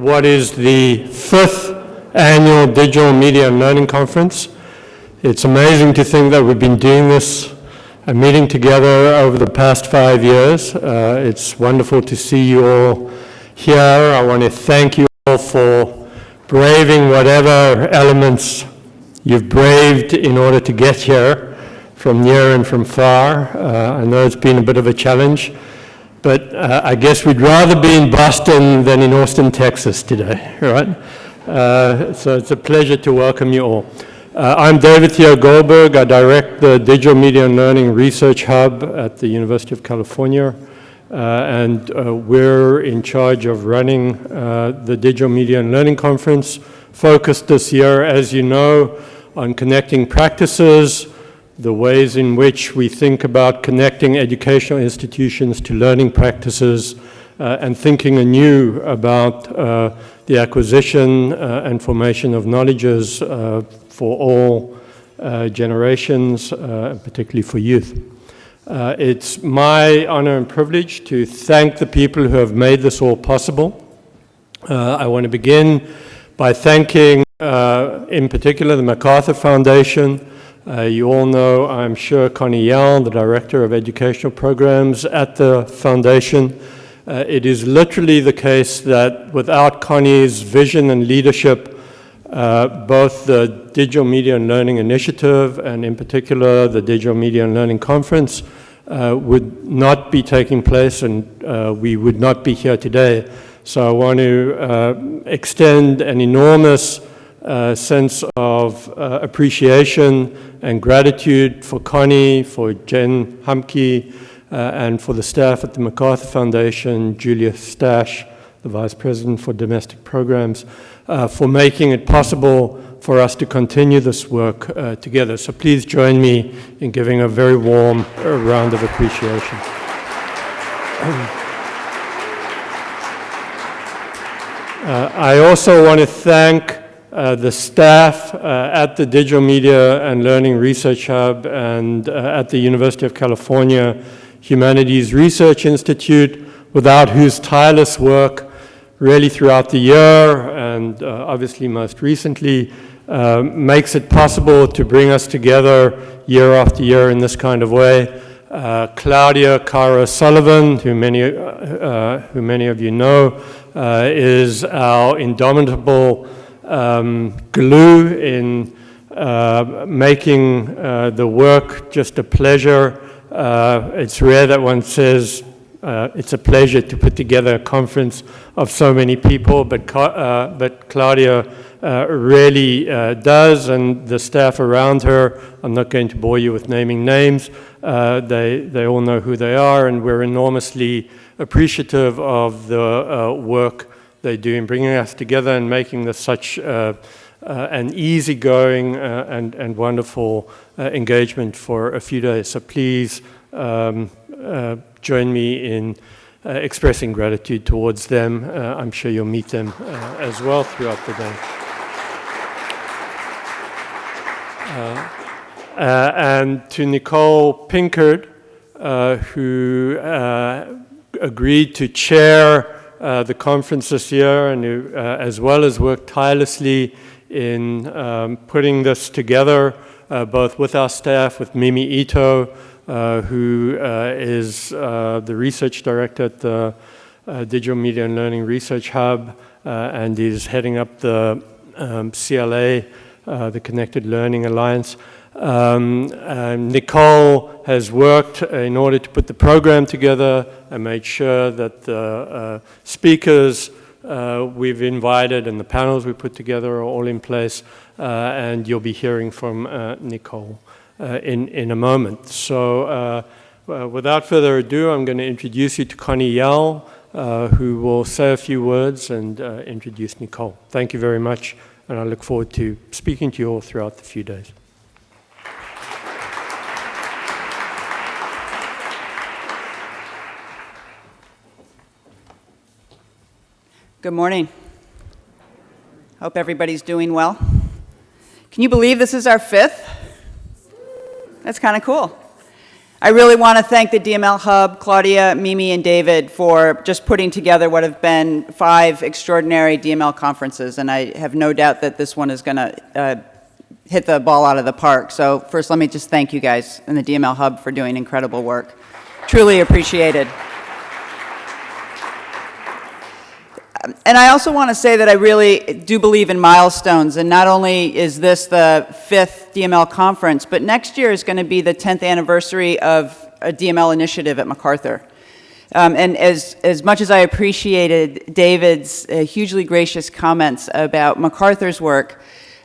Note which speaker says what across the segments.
Speaker 1: what is the 5th annual Digital Media and Learning Conference. It's amazing to think that we've been doing this, meeting together over the past 5 years. It's wonderful to see you all here. I want to thank you all for braving whatever elements you've braved in order to get here from near and from far. I know it's been a bit of a challenge. But I guess we'd rather be in Boston than in Austin, Texas today, right? So it's a pleasure to welcome you all. I'm David Theo Goldberg. I direct the Digital Media and Learning Research Hub at the University of California. And we're in charge of running the Digital Media and Learning Conference, focused this year, as you know, on connecting practices, the ways in which we think about connecting educational institutions to learning practices, and thinking anew about the acquisition and formation of knowledges for all generations, and particularly for youth. It's my honor and privilege to thank the people who have made this all possible. I want to begin by thanking, in particular, the MacArthur Foundation. You all know, I'm sure, Connie Yell, the Director of Educational Programs at the Foundation. It is literally the case that without Connie's vision and leadership, both the Digital Media and Learning Initiative, and in particular the Digital Media and Learning Conference, would not be taking place, and we would not be here today. So I want to extend an enormous sense of appreciation and gratitude for Connie, for Jen Humke, and for the staff at the MacArthur Foundation, Julia Stash, the Vice President for Domestic Programs, for making it possible for us to continue this work together. So please join me in giving a very warm round of appreciation. I also want to thank the staff at the Digital Media and Learning Research Hub and at the University of California Humanities Research Institute, without whose tireless work really throughout the year and obviously most recently makes it possible to bring us together year after year in this kind of way. Claudia Cara Sullivan, who many of you know, is our indomitable glue in making the work just a pleasure. It's rare that one says it's a pleasure to put together a conference of so many people, but Claudia really does, and the staff around her. I'm not going to bore you with naming names. They all know who they are, and we're enormously appreciative of the work they do in bringing us together and making this such an easygoing and wonderful engagement for a few days. So please join me in expressing gratitude towards them. I'm sure you'll meet them as well throughout the day. And to Nicole Pinkard, who agreed to chair the conference this year, and who, as well as worked tirelessly in putting this together, both with our staff, with Mimi Ito, who is the research director at the Digital Media and Learning Research Hub, and is heading up the CLA, the Connected Learning Alliance. Nicole has worked in order to put the program together and made sure that the speakers we've invited and the panels we put together are all in place, and you'll be hearing from Nicole in a moment. So without further ado, I'm going to introduce you to Connie Yell, who will say a few words and introduce Nicole. Thank you very much, and I look forward to speaking to you all throughout the few days.
Speaker 2: Good morning. Hope everybody's doing well. Can you believe this is our 5th? That's kind of cool. I really want to thank the DML Hub, Claudia, Mimi, and David for just putting together what have been 5 extraordinary DML conferences, and I have no doubt that this one is going to hit the ball out of the park. So first, let me just thank you guys and the DML Hub for doing incredible work. Truly appreciated. And I also want to say that I really do believe in milestones, and not only is this the 5th DML conference, but next year is going to be the 10th anniversary of a DML initiative at MacArthur. And as much as I appreciated David's hugely gracious comments about MacArthur's work,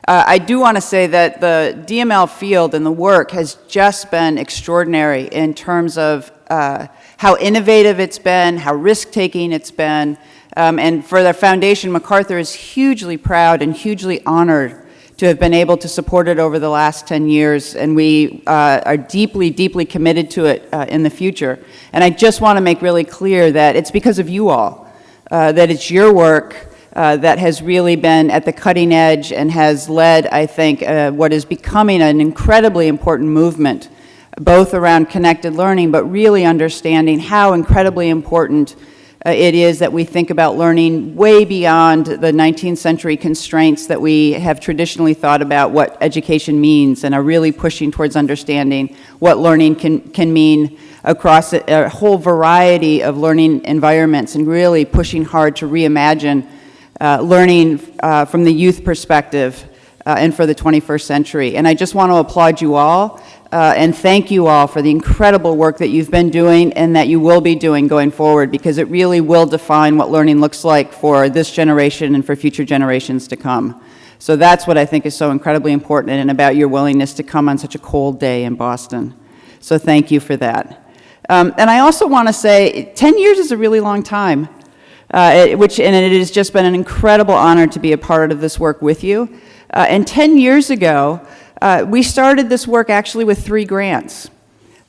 Speaker 2: I do want to say that the DML field and the work has just been extraordinary in terms of how innovative it's been, how risk-taking it's been. And for the foundation, MacArthur is hugely proud and hugely honored to have been able to support it over the last 10 years, and we are deeply, deeply committed to it in the future. And I just want to make really clear that it's because of you all, that it's your work that has really been at the cutting edge and has led, I think, what is becoming an incredibly important movement, both around connected learning, but really understanding how incredibly important it is that we think about learning way beyond the 19th century constraints that we have traditionally thought about what education means, and are really pushing towards understanding what learning can mean across a whole variety of learning environments, and really pushing hard to reimagine learning from the youth perspective and for the 21st century. And I just want to applaud you all and thank you all for the incredible work that you've been doing and that you will be doing going forward, because it really will define what learning looks like for this generation and for future generations to come. So that's what I think is so incredibly important, and about your willingness to come on such a cold day in Boston. So thank you for that. And I also want to say 10 years is a really long time, and it has just been an incredible honor to be a part of this work with you. And 10 years ago, we started this work actually with 3 grants.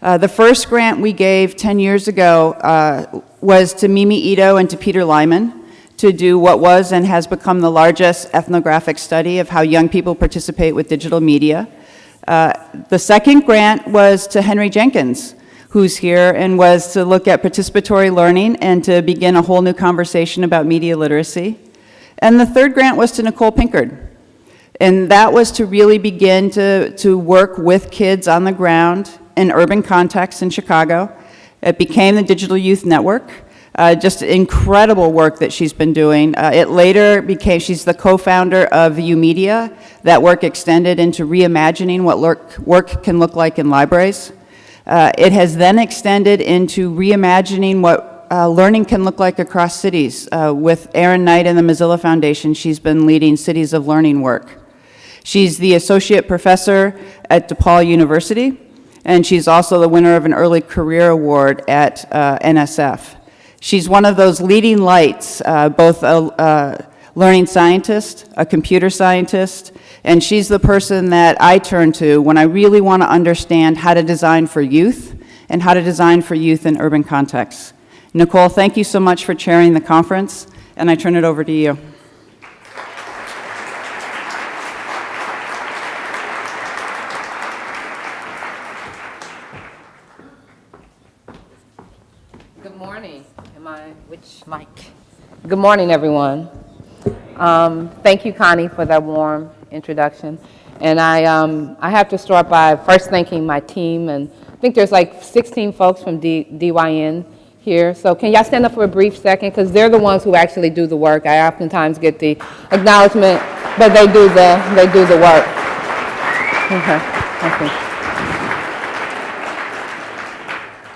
Speaker 2: The first grant we gave 10 years ago was to Mimi Ito and to Peter Lyman to do what was and has become the largest ethnographic study of how young people participate with digital media. The second grant was to Henry Jenkins, who's here, and was to look at participatory learning and to begin a whole new conversation about media literacy. And the third grant was to Nicole Pinkard. And that was to really begin to work with kids on the ground in urban contexts in Chicago. It became the Digital Youth Network. Just incredible work that she's been doing. It later became, she's the co-founder of UMedia. That work extended into reimagining what work can look like in libraries. It has then extended into reimagining what learning can look like across cities. With Erin Knight and the Mozilla Foundation, she's been leading Cities of Learning work. She's the associate professor at DePaul University, and she's also the winner of an early career award at NSF. She's one of those leading lights, both a learning scientist, a computer scientist, and she's the person that I turn to when I really want to understand how to design for youth and how to design for youth in urban contexts. Nicole, thank you so much for chairing the conference, and I turn it over to you.
Speaker 3: Good morning. Which mic? Good morning, everyone. Thank you, Connie, for that warm introduction. And I have to start by first thanking my team, and I think there's like 16 folks from DYN here. So can y'all stand up for a brief second, because they're the ones who actually do the work. I oftentimes get the acknowledgement, but they do the work. Okay. Thank you.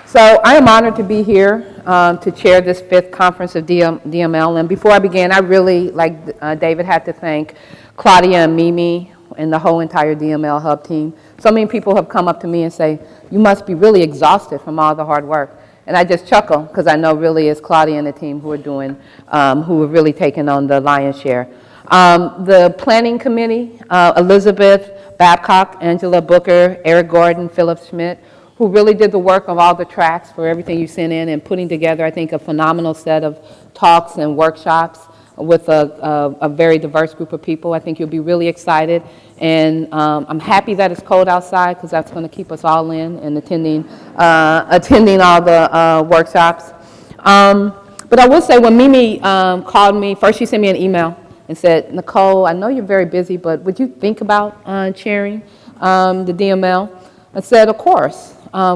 Speaker 3: So I am honored to be here to chair this 5th conference of DML. And before I begin, I really, like David, had to thank Claudia and Mimi and the whole entire DML Hub team. So many people have come up to me and say, you must be really exhausted from all the hard work. And I just chuckle, because I know really it's Claudia and the team who are really taking on the lion's share. The planning committee, Elizabeth Babcock, Angela Booker, Eric Gordon, Philip Schmidt, who really did the work of all the tracks for everything you sent in and putting together, I think, a phenomenal set of talks and workshops. with a very diverse group of people. I think you'll be really excited, and I'm happy that it's cold outside because that's going to keep us all in and attending all the workshops. But I will say when Mimi called me, first she sent me an email and said, Nicole, I know you're very busy, but would you think about chairing the DML? I said, of course.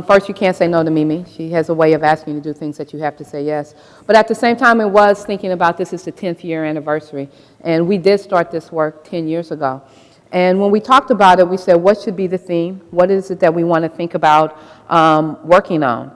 Speaker 3: First, you can't say no to Mimi. She has a way of asking you to do things that you have to say yes. But at the same time, it was thinking about this is the 10th year anniversary. And we did start this work 10 years ago. And when we talked about it, we said, what should be the theme? What is it that we want to think about working on?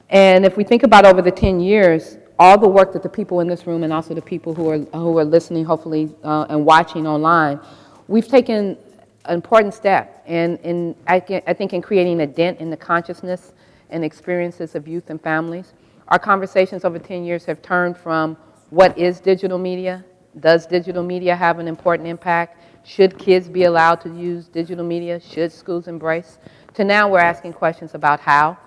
Speaker 3: And if we think about over the 10 years, all the work that the people in this room and also the people who are listening, hopefully, and watching online, we've taken an important step I think in creating a dent in the consciousness and experiences of youth and families. Our conversations over 10 years have turned from what is digital media? Does digital media have an important impact? Should kids be allowed to use digital media? Should schools embrace? To now we're asking questions about how.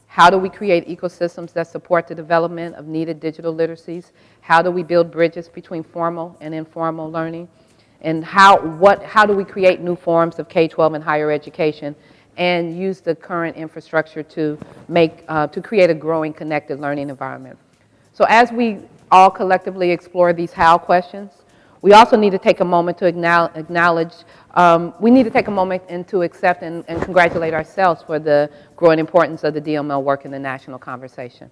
Speaker 3: How do we create ecosystems that support the development of needed digital literacies? How do we build bridges between formal and informal learning? And how do we create new forms of K-12 and higher education and use the current infrastructure to create a growing connected learning environment? So as we all collectively explore these how questions, we also need to take a moment to acknowledge, we need to take a moment and to accept and congratulate ourselves for the growing importance of the DML work in the national conversation.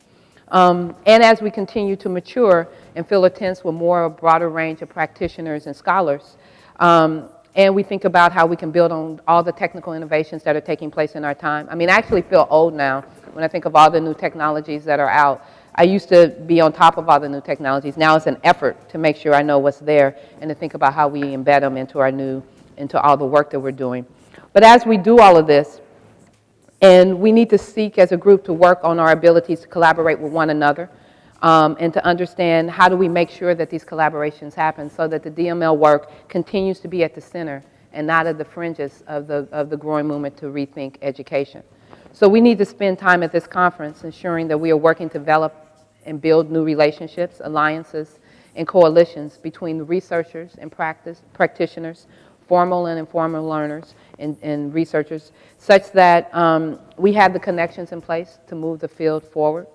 Speaker 3: And as we continue to mature and fill a tent with a broader range of practitioners and scholars, and we think about how we can build on all the technical innovations that are taking place in our time. I mean, I actually feel old now when I think of all the new technologies that are out. I used to be on top of all the new technologies. Now it's an effort to make sure I know what's there and to think about how we embed them into all the work that we're doing. But as we do all of this, and we need to seek as a group to work on our abilities to collaborate with one another and to understand how do we make sure that these collaborations happen so that the DML work continues to be at the center and not at the fringes of the growing movement to rethink education. So we need to spend time at this conference ensuring that we are working to develop and build new relationships, alliances, and coalitions between the researchers and practitioners, formal and informal learners and researchers, such that we have the connections in place to move the field forward.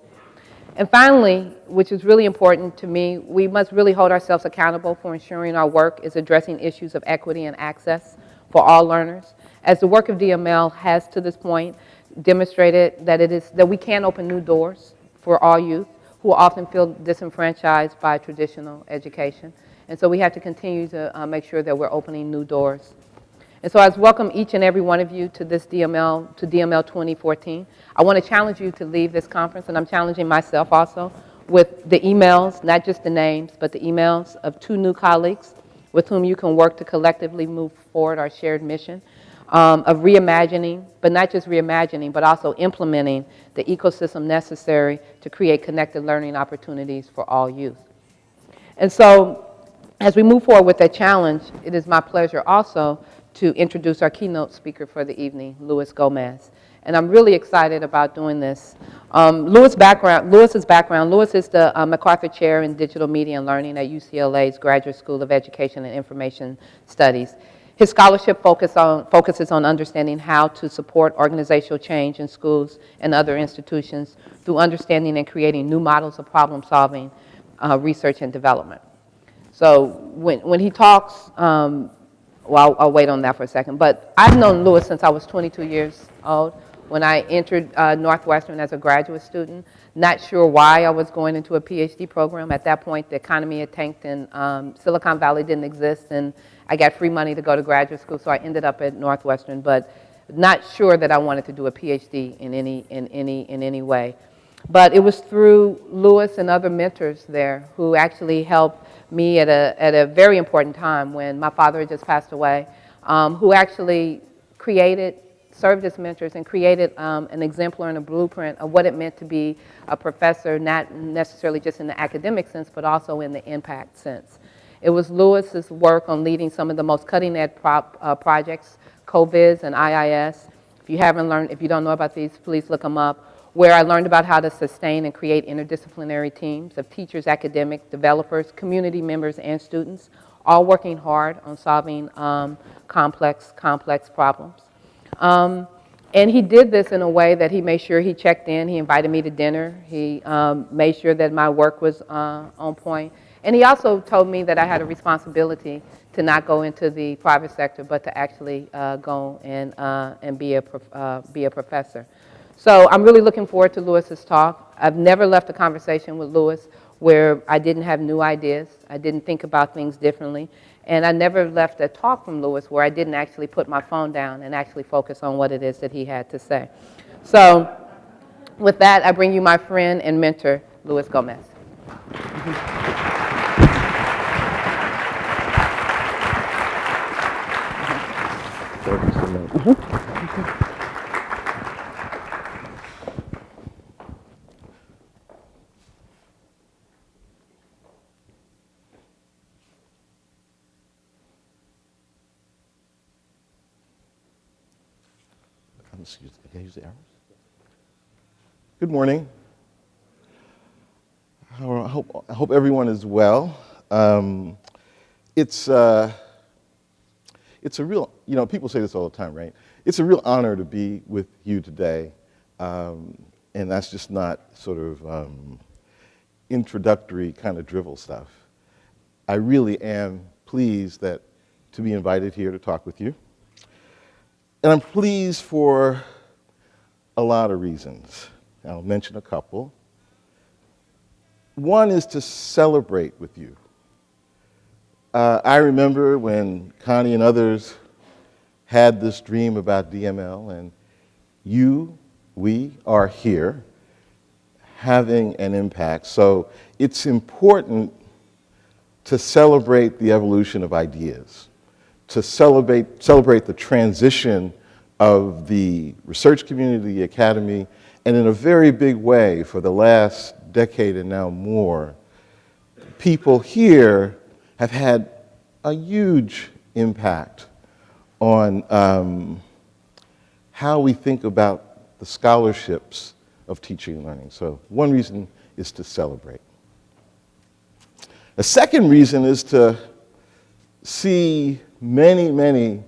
Speaker 3: And finally, which is really important to me, we must really hold ourselves accountable for ensuring our work is addressing issues of equity and access for all learners. As the work of DML has to this point demonstrated that we can open new doors for all youth who often feel disenfranchised by traditional education. And so we have to continue to make sure that we're opening new doors. And so I welcome each and every one of you to this DML 2014. I want to challenge you to leave this conference, and I'm challenging myself also, with the emails, not just the names, but the emails of 2 new colleagues with whom you can work to collectively move forward our shared mission of reimagining, but not just reimagining, but also implementing the ecosystem necessary to create connected learning opportunities for all youth. And so as we move forward with that challenge, it is my pleasure also to introduce our keynote speaker for the evening, Luis Gomez. And I'm really excited about doing this. Luis' background, Luis is the MacArthur Chair in Digital Media and Learning at UCLA's Graduate School of Education and Information Studies. His scholarship focuses on understanding how to support organizational change in schools and other institutions through understanding and creating new models of problem solving, research and development. So when he talks, well, I'll wait on that for a second. But I've known Luis since I was 22 years old when I entered Northwestern as a graduate student. Not sure why I was going into a Ph.D. program. At that point, the economy had tanked and Silicon Valley didn't exist, and I got free money to go to graduate school, so I ended up at Northwestern, but not sure that I wanted to do a Ph.D. in any way. But it was through Luis and other mentors there who actually helped me at a very important time when my father had just passed away, who actually served as mentors and created an exemplar and a blueprint of what it meant to be a professor, not necessarily just in the academic sense, but also in the impact sense. It was Luis's work on leading some of the most cutting-edge projects, COVIZ and IIS. If you don't know about these, please look them up. where I learned about how to sustain and create interdisciplinary teams of teachers, academics, developers, community members, and students, all working hard on solving complex problems. And he did this in a way that he made sure he checked in. He invited me to dinner. He made sure that my work was on point. And he also told me that I had a responsibility to not go into the private sector, but to actually go and be a professor. So I'm really looking forward to Louis's talk. I've never left a conversation with Louis where I didn't have new ideas. I didn't think about things differently. And I never left a talk from Louis where I didn't actually put my phone down and actually focus on what it is that he had to say. So with that, I bring you my friend and mentor, Louis Gomez.
Speaker 4: Excuse me, can I use the arrows? Good morning. I hope everyone is well. It's a real, people say this all the time, right? It's a real honor to be with you today. And that's just not sort of introductory kind of drivel stuff. I really am pleased to be invited here to talk with you. And I'm pleased for a lot of reasons. I'll mention a couple. One is to celebrate with you. I remember when Connie and others had this dream about DML, and we are here having an impact. So it's important to celebrate the evolution of ideas, to celebrate the transition of the research community, the academy, and in a very big way for the last decade and now more, people here have had a huge impact on how we think about the scholarships of teaching and learning. So one reason is to celebrate. The second reason is to see many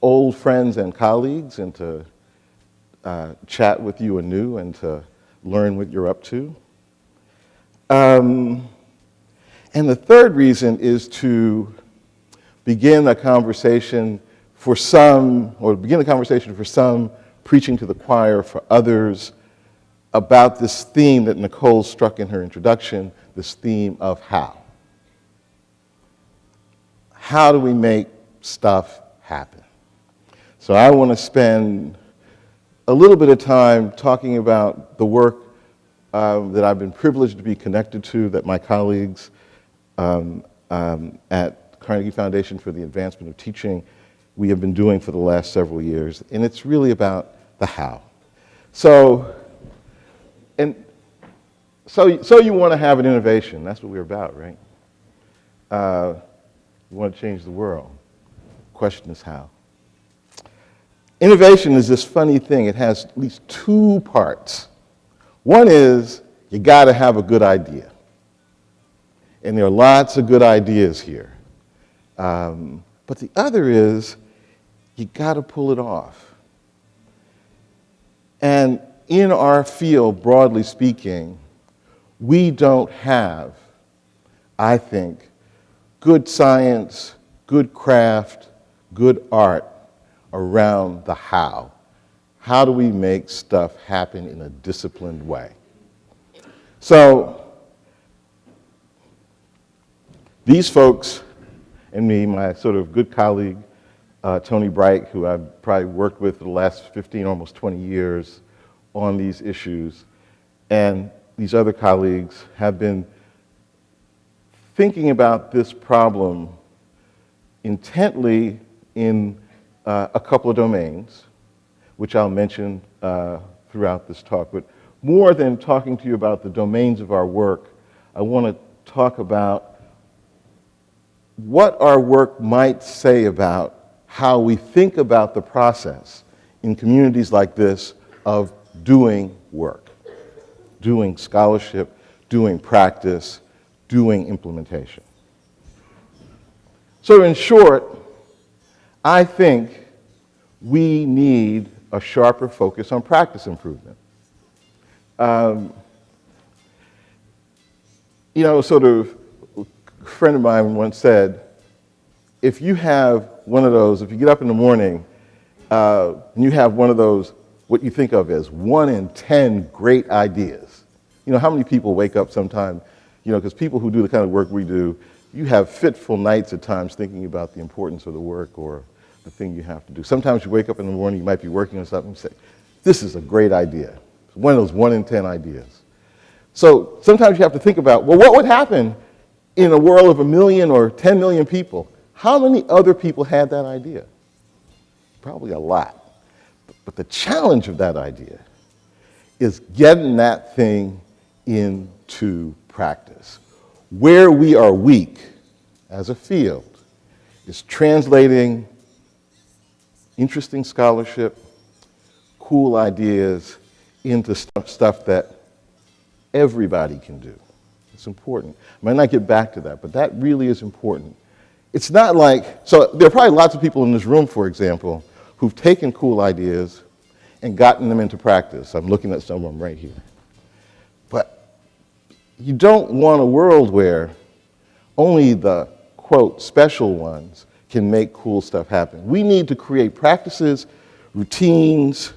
Speaker 4: old friends and colleagues and to chat with you anew and to learn what you're up to. And the third reason is to begin a conversation for some, preaching to the choir for others about this theme that Nicole struck in her introduction, this theme of how. How do we make stuff happen? So I want to spend a little bit of time talking about the work that I've been privileged to be connected to, that my colleagues at Carnegie Foundation for the Advancement of Teaching, we have been doing for the last several years. And it's really about the how. So you want to have an innovation. That's what we're about, right? We want to change the world. The question is how. Innovation is this funny thing. It has at least two parts. One is you got to have a good idea. And there are lots of good ideas here. But the other is you got to pull it off. And in our field, broadly speaking, we don't have, I think, good science, good craft, good art around the how. How do we make stuff happen in a disciplined way? So these folks and me, my sort of good colleague, Tony Bright, who I've probably worked with for the last 15, almost 20 years on these issues, and these other colleagues have been thinking about this problem intently in a couple of domains, which I'll mention throughout this talk. But more than talking to you about the domains of our work, I want to talk about what our work might say about how we think about the process in communities like this of doing work, doing scholarship, doing practice, doing implementation. So in short, I think we need a sharper focus on practice improvement. Sort of, a friend of mine once said, if you have one of those, if you get up in the morning and you have one of those, what you think of as 1 in 10 great ideas. How many people wake up sometime, because people who do the kind of work we do, you have fitful nights at times thinking about the importance of the work or the thing you have to do. Sometimes you wake up in the morning, you might be working on something and say, this is a great idea. It's one of those 1 in 10 ideas. So sometimes you have to think about, well, what would happen in a world of 1 million or 10 million people? How many other people had that idea? Probably a lot. But the challenge of that idea is getting that thing into practice. Where we are weak as a field is translating interesting scholarship, cool ideas into stuff that everybody can do. It's important. I might not get back to that, but that really is important. It's not like, so there are probably lots of people in this room, for example, who've taken cool ideas and gotten them into practice. I'm looking at some of them right here. But you don't want a world where only the, quote, special ones can make cool stuff happen. We need to create practices, routines,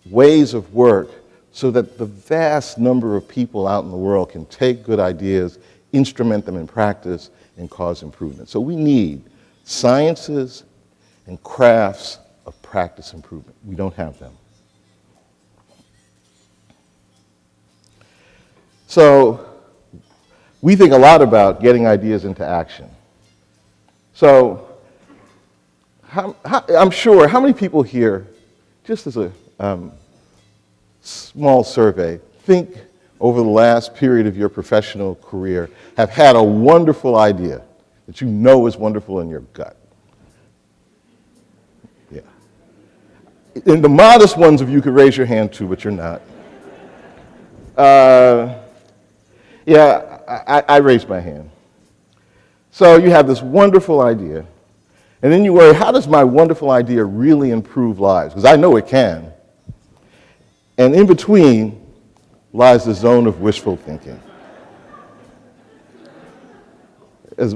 Speaker 4: ways of work so that the vast number of people out in the world can take good ideas, instrument them in practice, and cause improvement. So we need sciences and crafts of practice improvement. We don't have them. So we think a lot about getting ideas into action. So I'm sure, how many people here, just as a small survey, think over the last period of your professional career have had a wonderful idea that you know is wonderful in your gut? Yeah. And the modest ones of you could raise your hand too, but you're not. I raised my hand. So you have this wonderful idea, and then you worry, how does my wonderful idea really improve lives? Because I know it can. And in between lies the zone of wishful thinking. As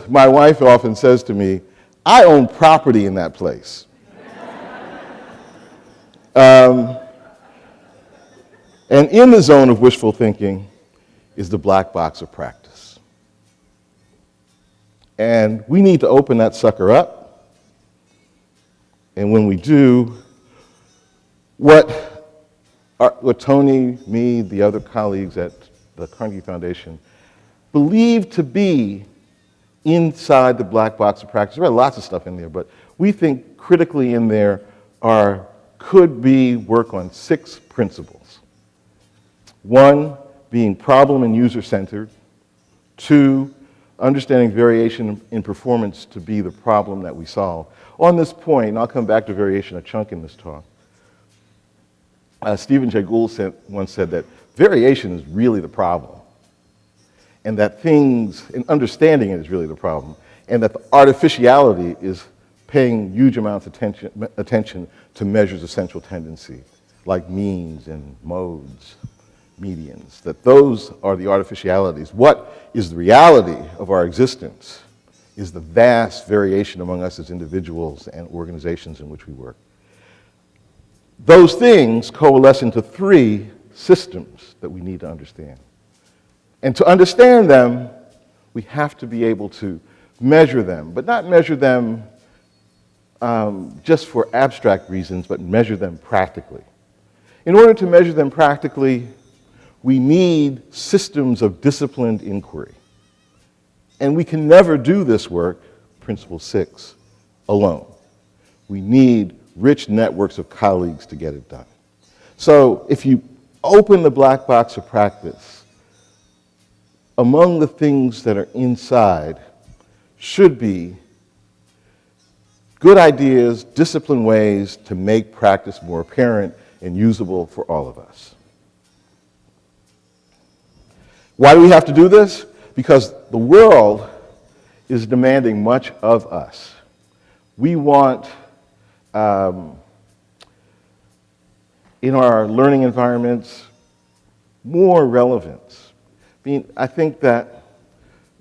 Speaker 4: my wife often says to me, I own property in that place. And in the zone of wishful thinking is the black box of practice. And we need to open that sucker up. And when we do, what Tony, me, the other colleagues at the Carnegie Foundation believe to be inside the black box of practice. There are lots of stuff in there, but we think critically in there could be work on 6 principles. 1, being problem and user-centered. 2, understanding variation in performance to be the problem that we solve. On this point, and I'll come back to variation a chunk in this talk, Stephen Jay Gould once said that variation is really the problem, and that and understanding it is really the problem, and that the artificiality is paying huge amounts of attention to measures of central tendency, like means and modes, medians, that those are the artificialities. What is the reality of our existence is the vast variation among us as individuals and organizations in which we work. Those things coalesce into 3 systems that we need to understand. And to understand them, we have to be able to measure them, but not measure them just for abstract reasons, but measure them practically. In order to measure them practically, we need systems of disciplined inquiry. And we can never do this work, Principle 6, alone. We need rich networks of colleagues to get it done. So if you open the black box of practice, among the things that are inside should be good ideas, disciplined ways to make practice more apparent and usable for all of us. Why do we have to do this? Because the world is demanding much of us. We want, in our learning environments, more relevance. I think that,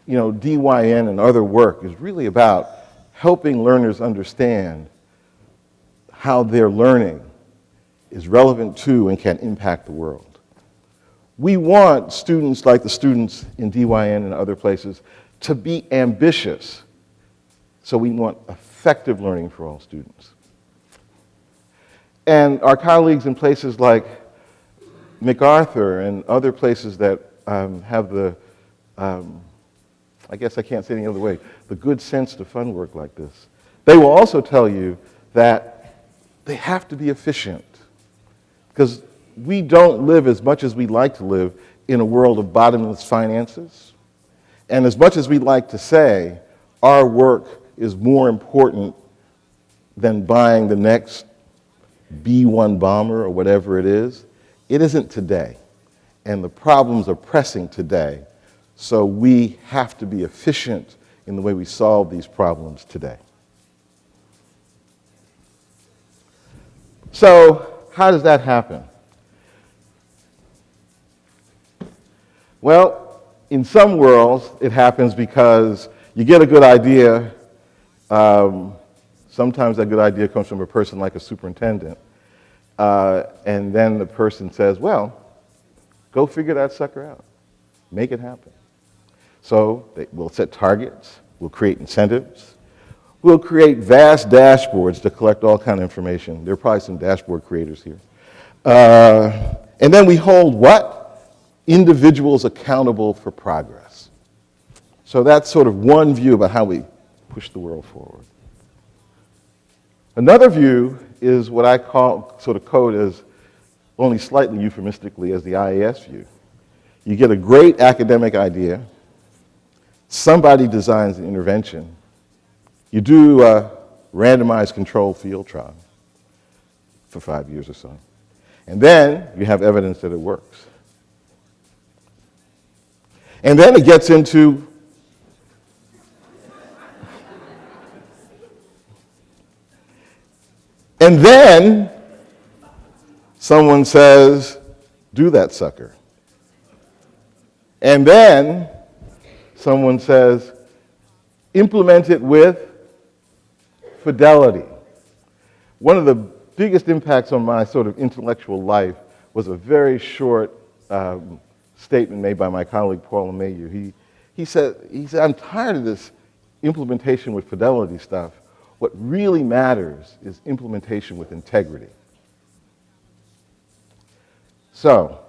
Speaker 4: DYN and other work is really about helping learners understand how their learning is relevant to and can impact the world. We want students like the students in DYN and other places to be ambitious. So we want effective learning for all students. And our colleagues in places like MacArthur and other places that have the, I guess I can't say it any other way, the good sense to fund work like this, they will also tell you that they have to be efficient, because we don't live as much as we'd like to live in a world of bottomless finances. And as much as we'd like to say our work is more important than buying the next B-1 bomber or whatever it isn't today. And the problems are pressing today. So we have to be efficient in the way we solve these problems today. So how does that happen? Well, in some worlds, it happens because you get a good idea. Sometimes that good idea comes from a person like a superintendent. And then the person says, well, go figure that sucker out. Make it happen. So we'll set targets. We'll create incentives. We'll create vast dashboards to collect all kind of information. There are probably some dashboard creators here. And then we hold what? Individuals accountable for progress. So that's sort of one view about how we push the world forward. Another view is what I code as, only slightly euphemistically, as the IAS view. You get a great academic idea, somebody designs an intervention, you do a randomized controlled field trial for 5 years or so, and then you have evidence that it works. And then it gets into and then someone says, do that sucker. And then someone says, implement it with fidelity. One of the biggest impacts on my sort of intellectual life was a very short statement made by my colleague Paul Mayhew. He said, I'm tired of this implementation with fidelity stuff. What really matters is implementation with integrity. So,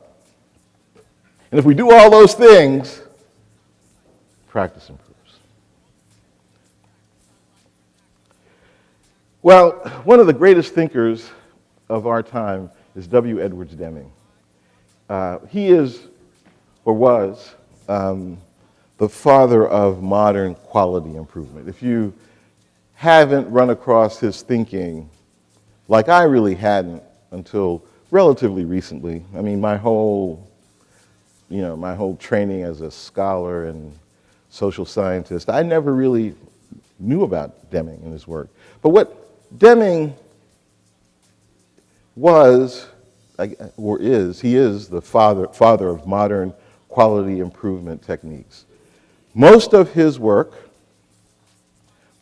Speaker 4: and if we do all those things, practice improves. Well, one of the greatest thinkers of our time is W. Edwards Deming. He is, or was, the father of modern quality improvement. If you haven't run across his thinking, like I really hadn't until relatively recently. I mean, my whole training as a scholar and social scientist, I never really knew about Deming and his work. But what Deming was, or is, he is the father of modern quality improvement techniques. Most of his work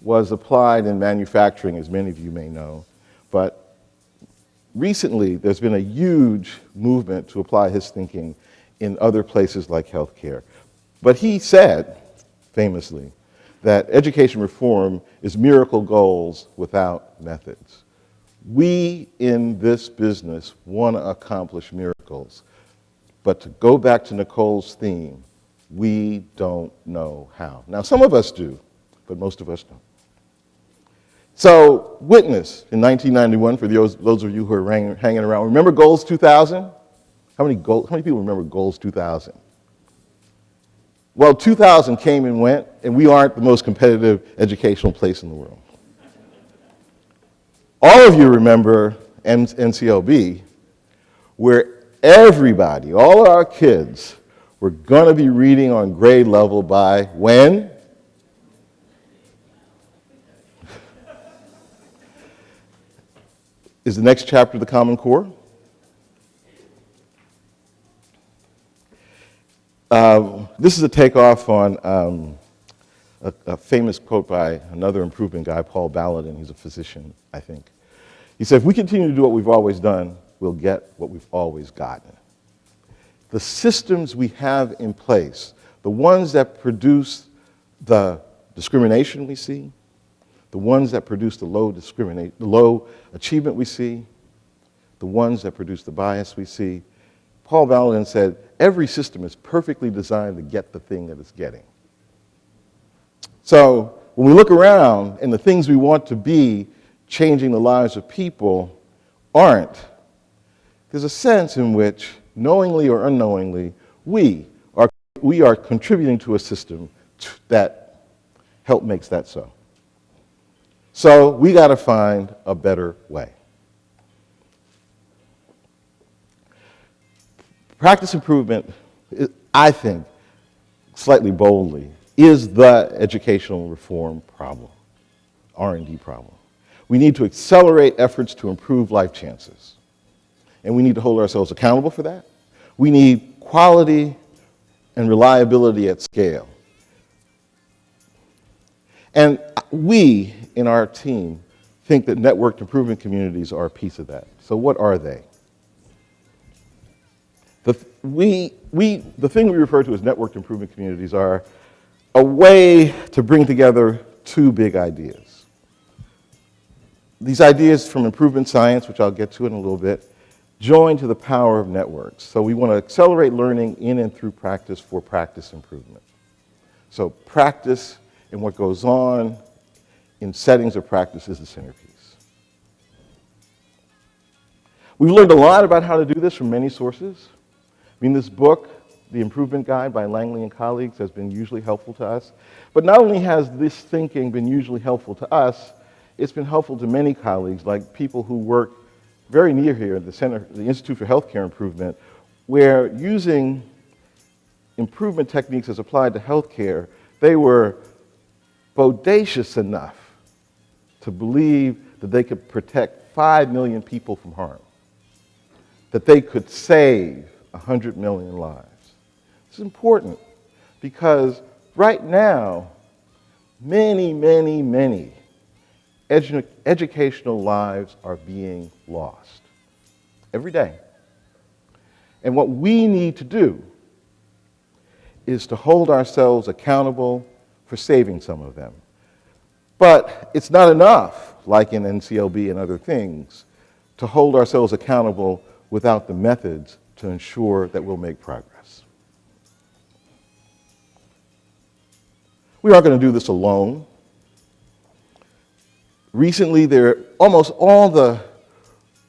Speaker 4: was applied in manufacturing, as many of you may know, but recently there's been a huge movement to apply his thinking in other places like healthcare. But he said, famously, that education reform is miracle goals without methods. We in this business want to accomplish miracles, but to go back to Nicole's theme, we don't know how. Now, some of us do, but most of us don't. So, Witness in 1991, for those of you who are hanging around, remember Goals 2000? How many people remember Goals 2000? Well, 2000 came and went, and we aren't the most competitive educational place in the world. All of you remember NCLB, where everybody, all our kids, were going to be reading on grade level by when? Is the next chapter the Common Core? This is a takeoff on a famous quote by another improvement guy, Paul Balladin. He's a physician, I think. He said, if we continue to do what we've always done, we'll get what we've always gotten. The systems we have in place, the ones that produce the discrimination we see, the ones that produce the low achievement we see, the ones that produce the bias we see, Paul Balladin said, every system is perfectly designed to get the thing that it's getting. So when we look around and the things we want to be changing the lives of people aren't, there's a sense in which, knowingly or unknowingly, we are contributing to a system that makes that so. So we got to find a better way. Practice improvement, I think, slightly boldly, is the educational reform problem, R&D problem. We need to accelerate efforts to improve life chances. And we need to hold ourselves accountable for that. We need quality and reliability at scale. And we, in our team, think that networked improvement communities are a piece of that. So what are they? The thing we refer to as networked improvement communities are a way to bring together two big ideas. These ideas from improvement science, which I'll get to in a little bit, join to the power of networks. So we want to accelerate learning in and through practice for practice improvement. So practice and what goes on in settings of practice is the centerpiece. We've learned a lot about how to do this from many sources. I mean, this book, The Improvement Guide by Langley and colleagues, has been hugely helpful to us. But not only has this thinking been hugely helpful to us, it's been helpful to many colleagues, like people who work very near here at the Institute for Healthcare Improvement, where using improvement techniques as applied to healthcare, they were bodacious enough to believe that they could protect 5 million people from harm, that they could save 100 million lives. It's important because right now, many educational lives are being lost every day. And what we need to do is to hold ourselves accountable for saving some of them. But it's not enough, like in NCLB and other things, to hold ourselves accountable without the methods to ensure that we'll make progress. We aren't going to do this alone. Recently, almost all the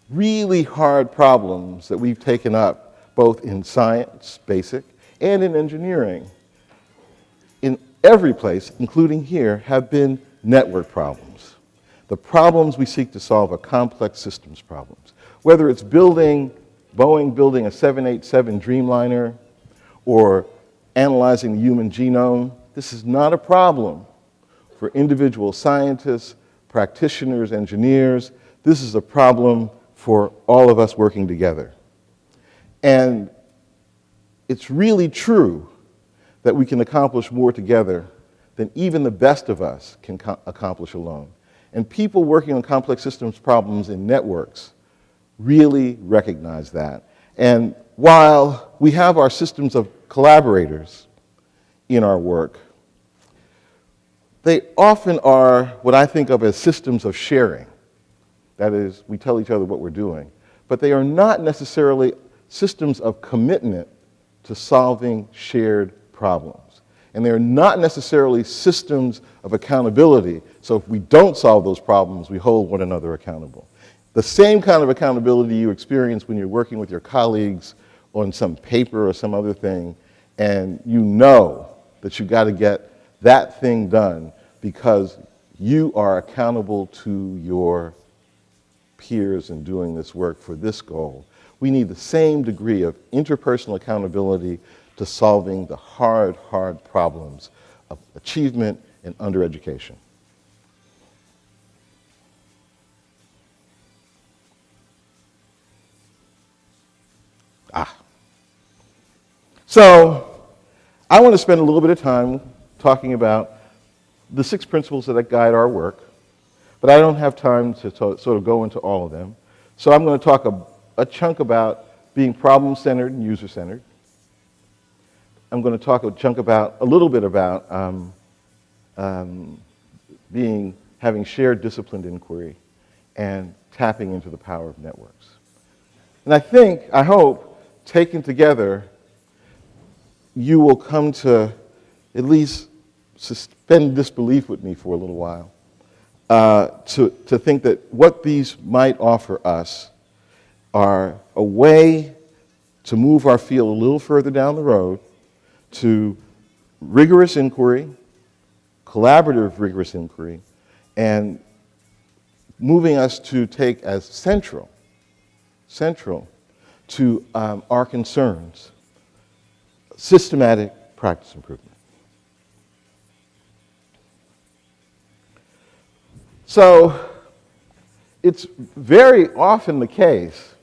Speaker 4: really hard problems that we've taken up, both in science, basic, and in engineering, in every place, including here, have been network problems. The problems we seek to solve are complex systems problems. Whether it's Boeing building a 787 Dreamliner or analyzing the human genome, this is not a problem for individual scientists, practitioners, engineers. This is a problem for all of us working together. And it's really true that we can accomplish more together than even the best of us can accomplish alone. And people working on complex systems problems in networks really recognize that. And while we have our systems of collaborators in our work, they often are what I think of as systems of sharing. That is, we tell each other what we're doing. But they are not necessarily systems of commitment to solving shared problems. And they're not necessarily systems of accountability. So if we don't solve those problems, we hold one another accountable. The same kind of accountability you experience when you're working with your colleagues on some paper or some other thing, and you know that you got to get that thing done because you are accountable to your peers in doing this work for this goal. We need the same degree of interpersonal accountability to solving the hard, hard problems of achievement and undereducation. So I want to spend a little bit of time talking about the 6 principles that guide our work, but I don't have time to sort of go into all of them. So I'm going to talk a chunk about being problem-centered and user-centered. I'm going to talk a little bit about having shared disciplined inquiry and tapping into the power of networks. And I hope, taken together, you will come to at least suspend disbelief with me for a little while, to think that what these might offer us are a way to move our field a little further down the road to rigorous inquiry, collaborative rigorous inquiry, and moving us to take as central to our concerns systematic practice improvement. So it's very often the case,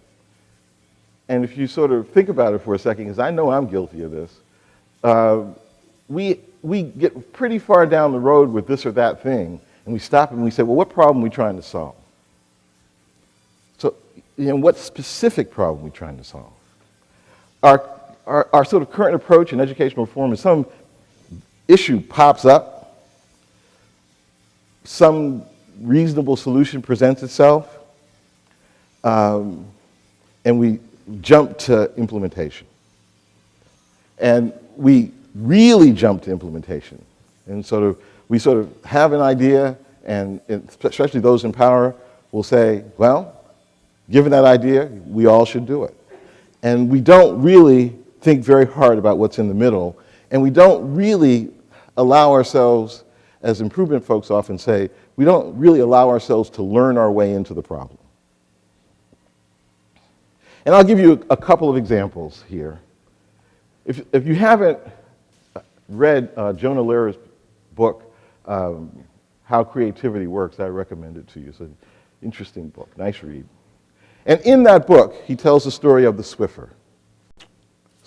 Speaker 4: and if you sort of think about it for a second, because I know I'm guilty of this, we get pretty far down the road with this or that thing, and we stop and we say, well, what problem are we trying to solve? So, what specific problem are we trying to solve? Our sort of current approach in educational reform is some issue pops up, some reasonable solution presents itself, and we jump to implementation. And we really jump to implementation. And we sort of have an idea, and especially those in power will say, well, given that idea, we all should do it. And we don't really think very hard about what's in the middle, and we don't really allow ourselves, as improvement folks often say, we don't really allow ourselves to learn our way into the problem. And I'll give you a couple of examples here. If you haven't read Jonah Lehrer's book, How Creativity Works, I recommend it to you. It's an interesting book, nice read. And in that book, he tells the story of the Swiffer.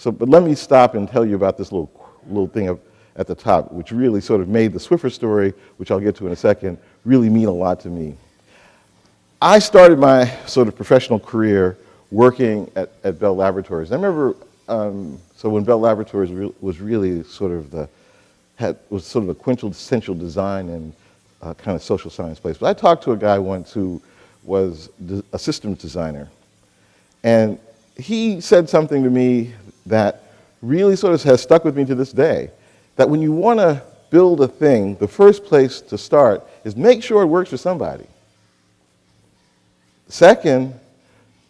Speaker 4: But let me stop and tell you about this little thing at the top, which really sort of made the Swiffer story, which I'll get to in a second, really mean a lot to me. I started my sort of professional career working at Bell Laboratories. I remember, so when Bell Laboratories was really sort of a quintessential design and kind of social science place. But I talked to a guy once who was a systems designer, and he said something to me that really sort of has stuck with me to this day, that when you want to build a thing, the first place to start is make sure it works for somebody. Second,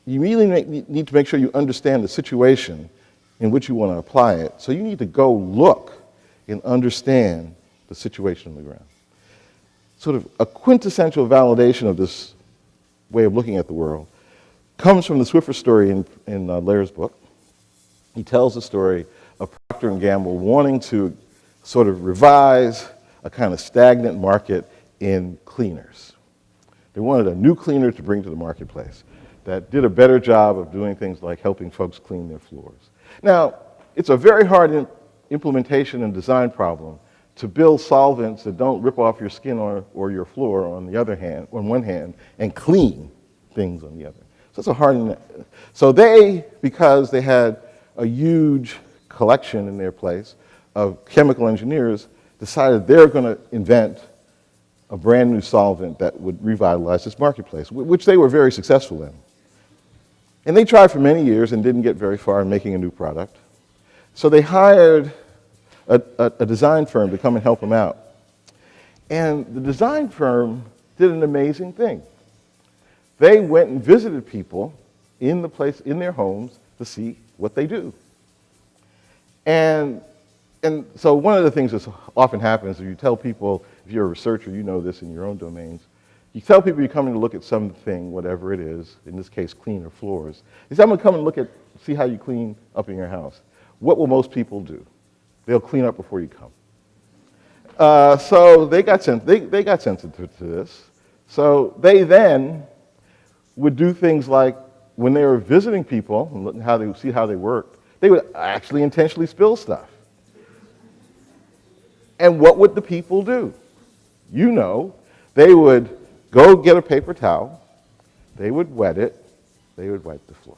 Speaker 4: you really need to make sure you understand the situation in which you want to apply it. So you need to go look and understand the situation on the ground. Sort of a quintessential validation of this way of looking at the world comes from the Swiffer story in Lehrer's book. He tells the story of Procter & Gamble wanting to sort of revise a kind of stagnant market in cleaners. They wanted a new cleaner to bring to the marketplace that did a better job of doing things like helping folks clean their floors. Now, it's a very hard implementation and design problem to build solvents that don't rip off your skin or your floor on one hand, and clean things on the other. So it's a hard. So because they had a huge collection in their place of chemical engineers, decided they're going to invent a brand new solvent that would revitalize this marketplace, which they were very successful in. And they tried for many years and didn't get very far in making a new product. So they hired a design firm to come and help them out. And the design firm did an amazing thing. They went and visited people in their homes to see what they do. And so one of the things that often happens is you tell people, if you're a researcher, you know this in your own domains, You tell people you're coming to look at something, whatever it is, in this case, clean your floors. You say, I'm going to come and see how you clean up in your house. What will most people do? They'll clean up before you come. So they got sensitive to this. So they then would do things like, when they were visiting people and see how they worked, they would actually intentionally spill stuff. And what would the people do? You know, they would go get a paper towel, they would wet it, they would wipe the floor.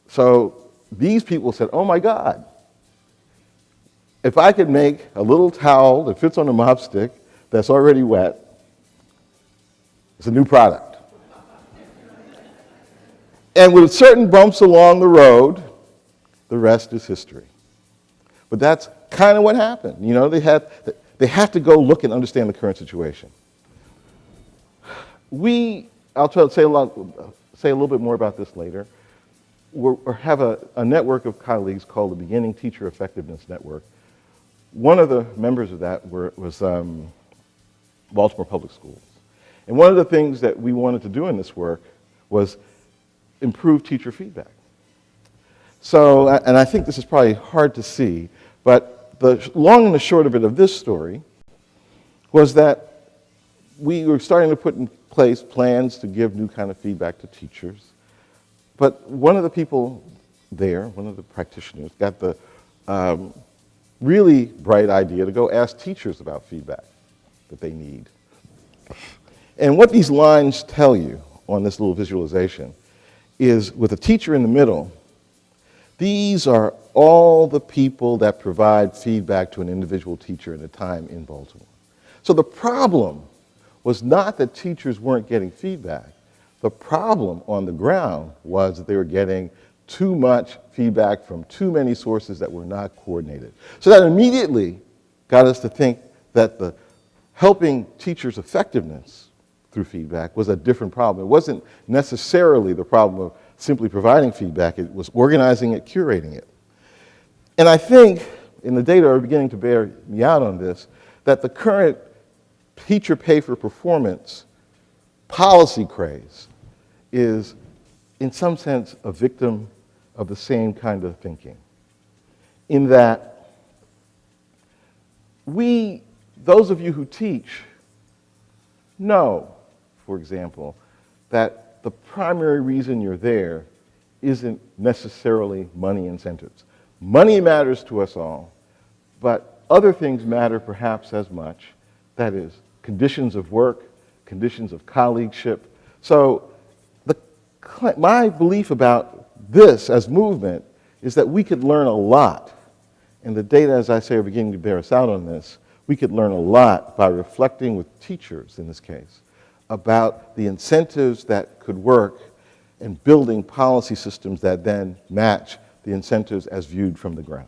Speaker 4: So these people said, oh my God, if I could make a little towel that fits on a mop stick that's already wet, it's a new product. And with certain bumps along the road, the rest is history. But that's kind of what happened. You know, they have to go look and understand the current situation. I'll try to say a little bit more about this later. We have a network of colleagues called the Beginning Teacher Effectiveness Network. One of the members of that was Baltimore Public Schools. And one of the things that we wanted to do in this work was improve teacher feedback. So, and I think this is probably hard to see, but the long and the short of it of this story was that we were starting to put in place plans to give new kind of feedback to teachers. But one of the people there, one of the practitioners, got the really bright idea to go ask teachers about feedback that they need. And what these lines tell you on this little visualization is, with a teacher in the middle, these are all the people that provide feedback to an individual teacher at a time in Baltimore. So the problem was not that teachers weren't getting feedback. The problem on the ground was that they were getting too much feedback from too many sources that were not coordinated. So that immediately got us to think that the helping teachers' effectiveness through feedback was a different problem. It wasn't necessarily the problem of simply providing feedback, it was organizing it, curating it. And I think, and the data are beginning to bear me out on this, that the current teacher pay for performance policy craze is, in some sense, a victim of the same kind of thinking. In that those of you who teach, know, for example, that the primary reason you're there isn't necessarily money incentives. Money matters to us all, but other things matter perhaps as much. That is, conditions of work, conditions of colleagueship. So my belief about this as movement is that we could learn a lot, and the data, as I say, are beginning to bear us out on this. We could learn a lot by reflecting with teachers, in this case, about the incentives that could work and building policy systems that then match the incentives as viewed from the ground.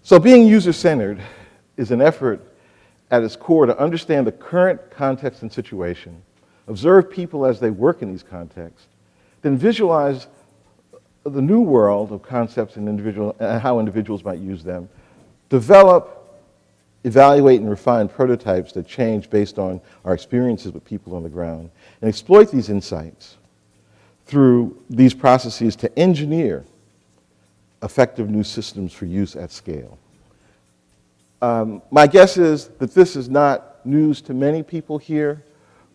Speaker 4: So being user-centered is an effort at its core to understand the current context and situation, observe people as they work in these contexts, then visualize the new world of concepts and how individuals might use them, develop, evaluate, and refine prototypes that change based on our experiences with people on the ground, and exploit these insights through these processes to engineer effective new systems for use at scale. My guess is that this is not news to many people here,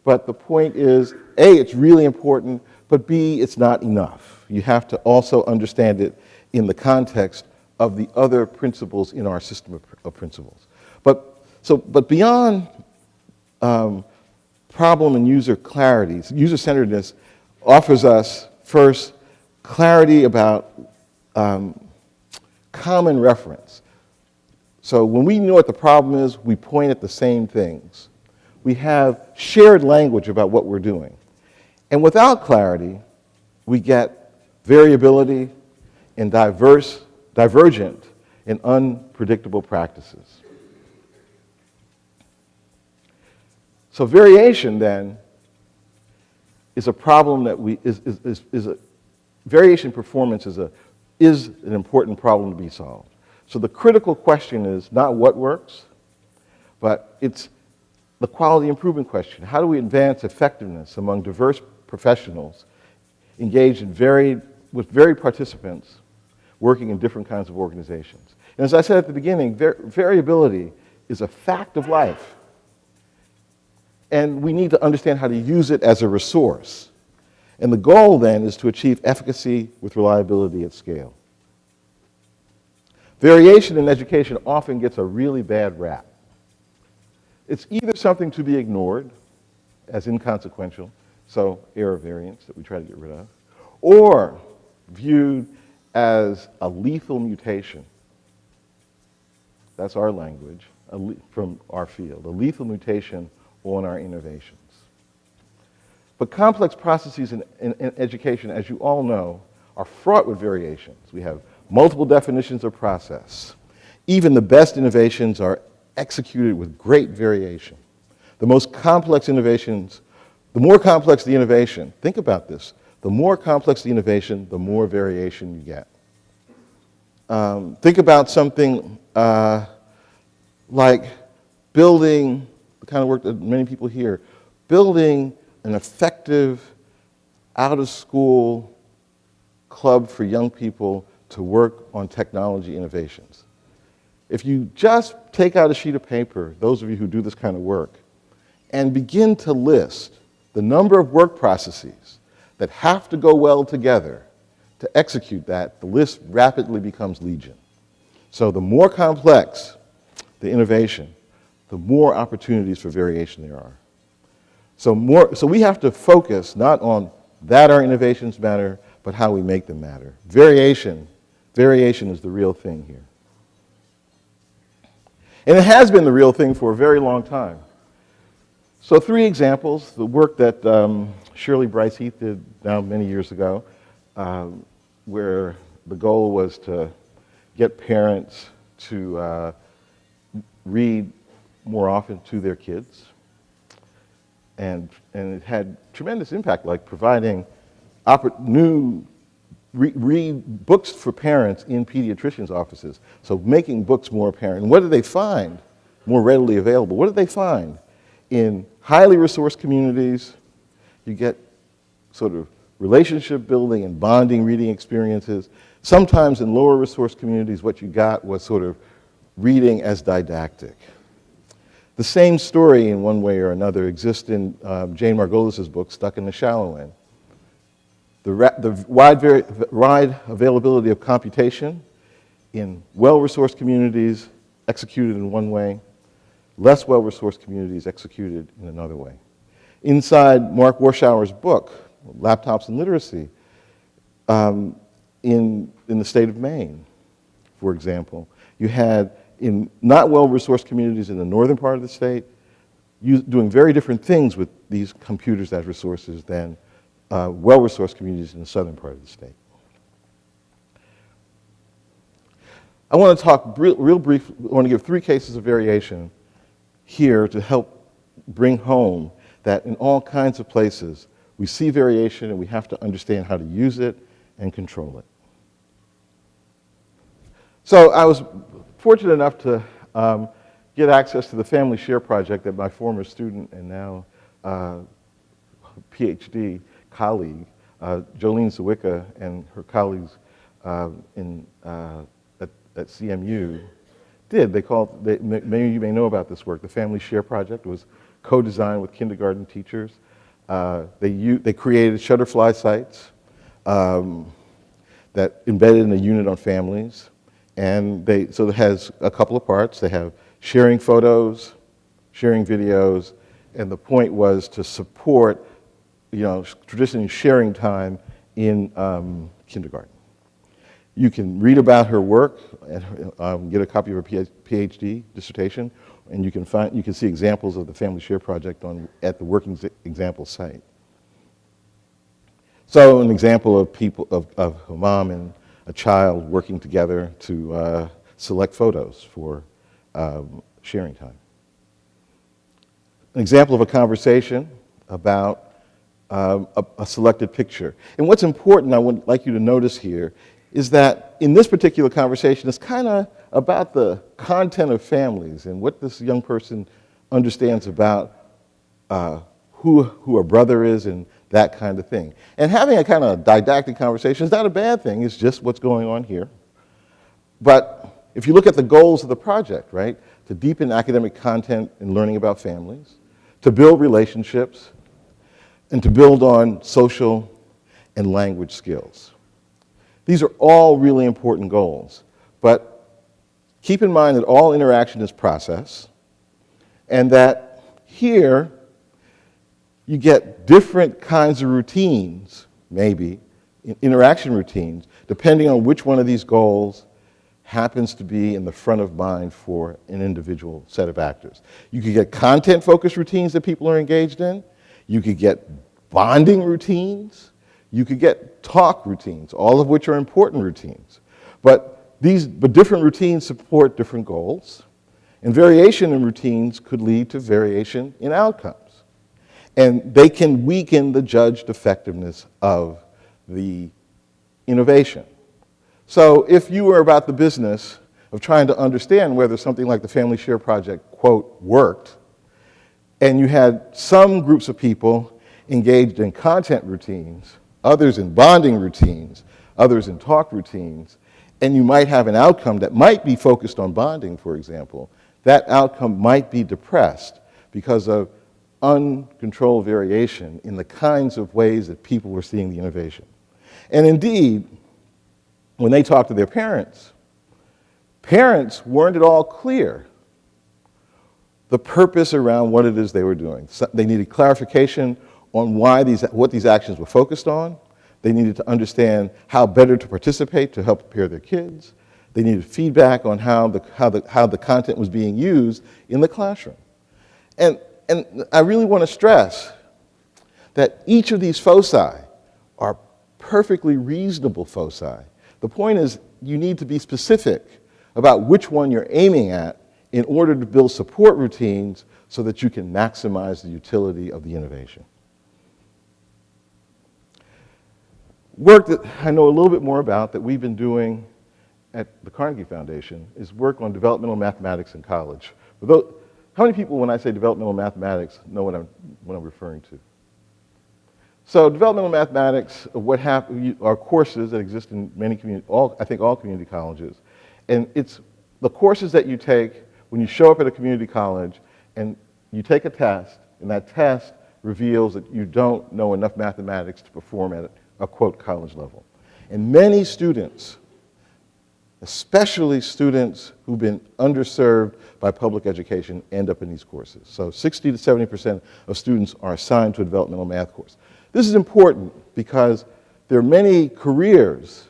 Speaker 4: but the point is, A, it's really important, but B, it's not enough. You have to also understand it in the context of the other principles in our system of principles. But beyond problem and user clarity, user-centeredness offers us, first, clarity about common reference. So when we know what the problem is, we point at the same things. We have shared language about what we're doing. And without clarity, we get variability and divergent and unpredictable practices. So variation, then, is a problem that variation performance is an important problem to be solved. So the critical question is not what works, but it's the quality improvement question. How do we advance effectiveness among diverse professionals engaged in with varied participants working in different kinds of organizations? And as I said at the beginning, variability is a fact of life. And we need to understand how to use it as a resource. And the goal then is to achieve efficacy with reliability at scale. Variation in education often gets a really bad rap. It's either something to be ignored as inconsequential, so error variance that we try to get rid of, or viewed as a lethal mutation. That's our language from our field, a lethal mutation on our innovations. But complex processes in education, as you all know, are fraught with variations. We have multiple definitions of process. Even the best innovations are executed with great variation. The most complex innovations, the more complex the innovation, think about this, the more complex the innovation, the more variation you get. Think about something like building, the kind of work that many people hear, building an effective out-of-school club for young people to work on technology innovations. If you just take out a sheet of paper, those of you who do this kind of work, and begin to list the number of work processes that have to go well together to execute that, the list rapidly becomes legion. So the more complex the innovation, the more opportunities for variation there are. So we have to focus not on that our innovations matter, but how we make them matter. Variation is the real thing here. And it has been the real thing for a very long time. So 3 examples, the work that Shirley Bryce Heath did now many years ago, where the goal was to get parents to read more often to their kids. And it had tremendous impact, like providing read books for parents in pediatricians' offices. So making books more apparent. And what did they find more readily available? What did they find? In highly resourced communities, you get sort of relationship building and bonding reading experiences. Sometimes in lower resource communities, what you got was sort of reading as didactic. The same story, in one way or another, exists in Jane Margolis's book, Stuck in the Shallow End. The wide availability of computation in well-resourced communities executed in one way, less well-resourced communities executed in another way. Inside Mark Warschauer's book, Laptops and Literacy, in the state of Maine, for example, you had in not well-resourced communities in the northern part of the state doing very different things with these computers as resources than well-resourced communities in the southern part of the state. I want to talk real brief. I want to give 3 cases of variation here to help bring home that in all kinds of places we see variation and we have to understand how to use it and control it. So I was fortunate enough to get access to the Family Share project that my former student and now Ph.D. colleague, Jolene Sawicka, and her colleagues at CMU did. Many of you may know about this work. The Family Share project was co-designed with kindergarten teachers. They created Shutterfly sites that embedded in a unit on families. And so it has a couple of parts. They have sharing photos, sharing videos, and the point was to support, traditionally sharing time in kindergarten. You can read about her work and get a copy of her Ph.D. dissertation, and you can see examples of the Family Share project at the Working Example site. So an example of a mom and a child working together to select photos for sharing time. An example of a conversation about a selected picture. And what's important, I would like you to notice here, is that in this particular conversation, it's kind of about the content of families and what this young person understands about who a brother is and that kind of thing. And having a kind of didactic conversation is not a bad thing, it's just what's going on here. But if you look at the goals of the project, right, to deepen academic content and learning about families, to build relationships, and to build on social and language skills. These are all really important goals, but keep in mind that all interaction is process, and that here you get different kinds of routines, maybe, interaction routines, depending on which one of these goals happens to be in the front of mind for an individual set of actors. You could get content-focused routines that people are engaged in. You could get bonding routines. You could get talk routines, all of which are important routines. But different routines support different goals, and variation in routines could lead to variation in outcomes. And they can weaken the judged effectiveness of the innovation. So if you were about the business of trying to understand whether something like the Family Share Project, quote, worked, and you had some groups of people engaged in content routines, others in bonding routines, others in talk routines, and you might have an outcome that might be focused on bonding, for example, that outcome might be depressed because of uncontrolled variation in the kinds of ways that people were seeing the innovation. And indeed, when they talked to their parents, parents weren't at all clear the purpose around what it is they were doing. So they needed clarification on what these actions were focused on. They needed to understand how better to participate to help prepare their kids. They needed feedback on how the content was being used in the classroom. And I really want to stress that each of these foci are perfectly reasonable foci. The point is you need to be specific about which one you're aiming at in order to build support routines so that you can maximize the utility of the innovation. Work that I know a little bit more about that we've been doing at the Carnegie Foundation is work on developmental mathematics in college. How many people, when I say developmental mathematics, know what I'm referring to? So developmental mathematics are courses that exist in many all community colleges. And it's the courses that you take when you show up at a community college and you take a test, and that test reveals that you don't know enough mathematics to perform at a, quote, college level. And many students, especially students who've been underserved by public education, end up in these courses. So 60 to 70% of students are assigned to a developmental math course. This is important because there are many careers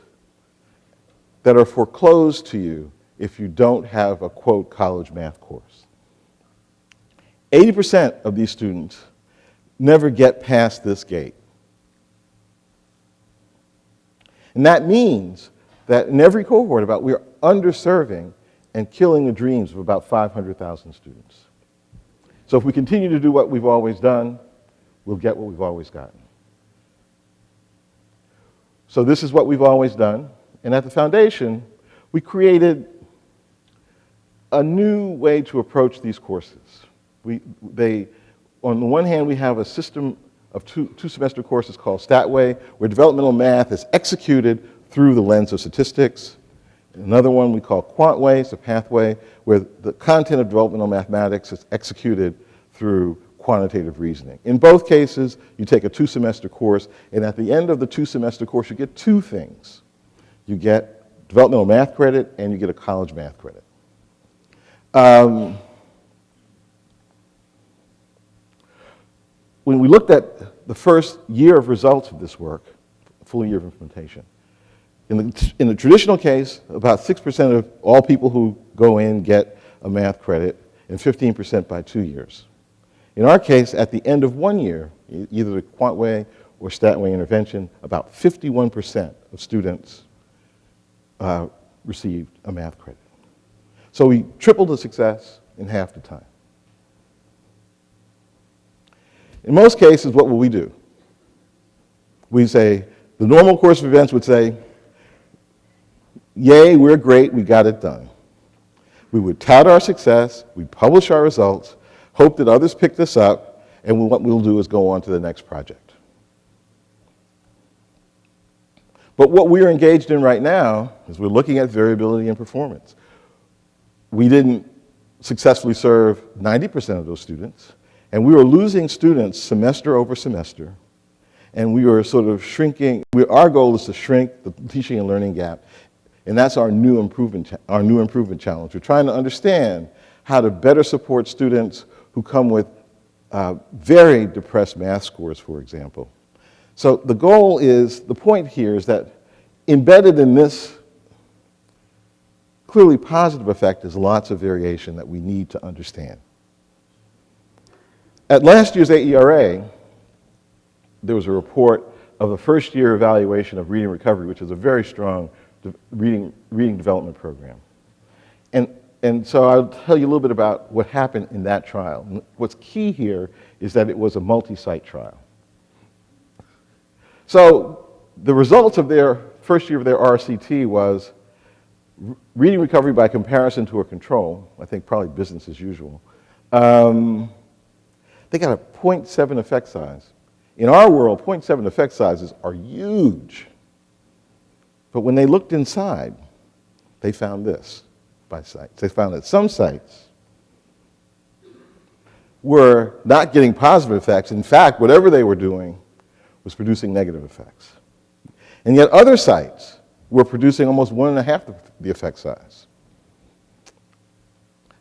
Speaker 4: that are foreclosed to you if you don't have a, quote, college math course. 80% of these students never get past this gate. And that means that in every cohort we are underserving and killing the dreams of about 500,000 students. So if we continue to do what we've always done, we'll get what we've always gotten. So this is what we've always done. And at the foundation, we created a new way to approach these courses. On the one hand, we have a system of two-semester courses called Statway, where developmental math is executed through the lens of statistics. Another one we call Quantway, it's a pathway, where the content of developmental mathematics is executed through quantitative reasoning. In both cases, you take a two-semester course, and at the end of the two-semester course, you get two things. You get developmental math credit, and you get a college math credit. When we looked at the first year of results of this work, full year of implementation, in the traditional case, about 6% of all people who go in get a math credit, and 15% by 2 years. In our case, at the end of 1 year, either the Quantway or Statway intervention, about 51% of students received a math credit. So we tripled the success in half the time. In most cases, what will we do? We say, the normal course of events would say, yay, we're great, we got it done. We would tout our success, we'd publish our results, hope that others pick this up, and what we'll do is go on to the next project. But what we're engaged in right now is we're looking at variability in performance. We didn't successfully serve 90% of those students, and we were losing students semester over semester, and we were sort of shrinking. Our goal is to shrink the teaching and learning gap, and that's our new improvement challenge. We're trying to understand how to better support students who come with very depressed math scores, for example. So the goal is, the point here is that embedded in this clearly positive effect is lots of variation that we need to understand. At last year's AERA, there was a report of the first year evaluation of reading recovery, which is a very strong reading development program. And so I'll tell you a little bit about what happened in that trial. And what's key here is that it was a multi-site trial. So the results of their first year of their RCT was reading recovery by comparison to a control, I think probably business as usual. They got a 0.7 effect size. In our world, 0.7 effect sizes are huge. But when they looked inside, they found this by sites. They found that some sites were not getting positive effects. In fact, whatever they were doing was producing negative effects. And yet other sites were producing almost 1.5 the effect size.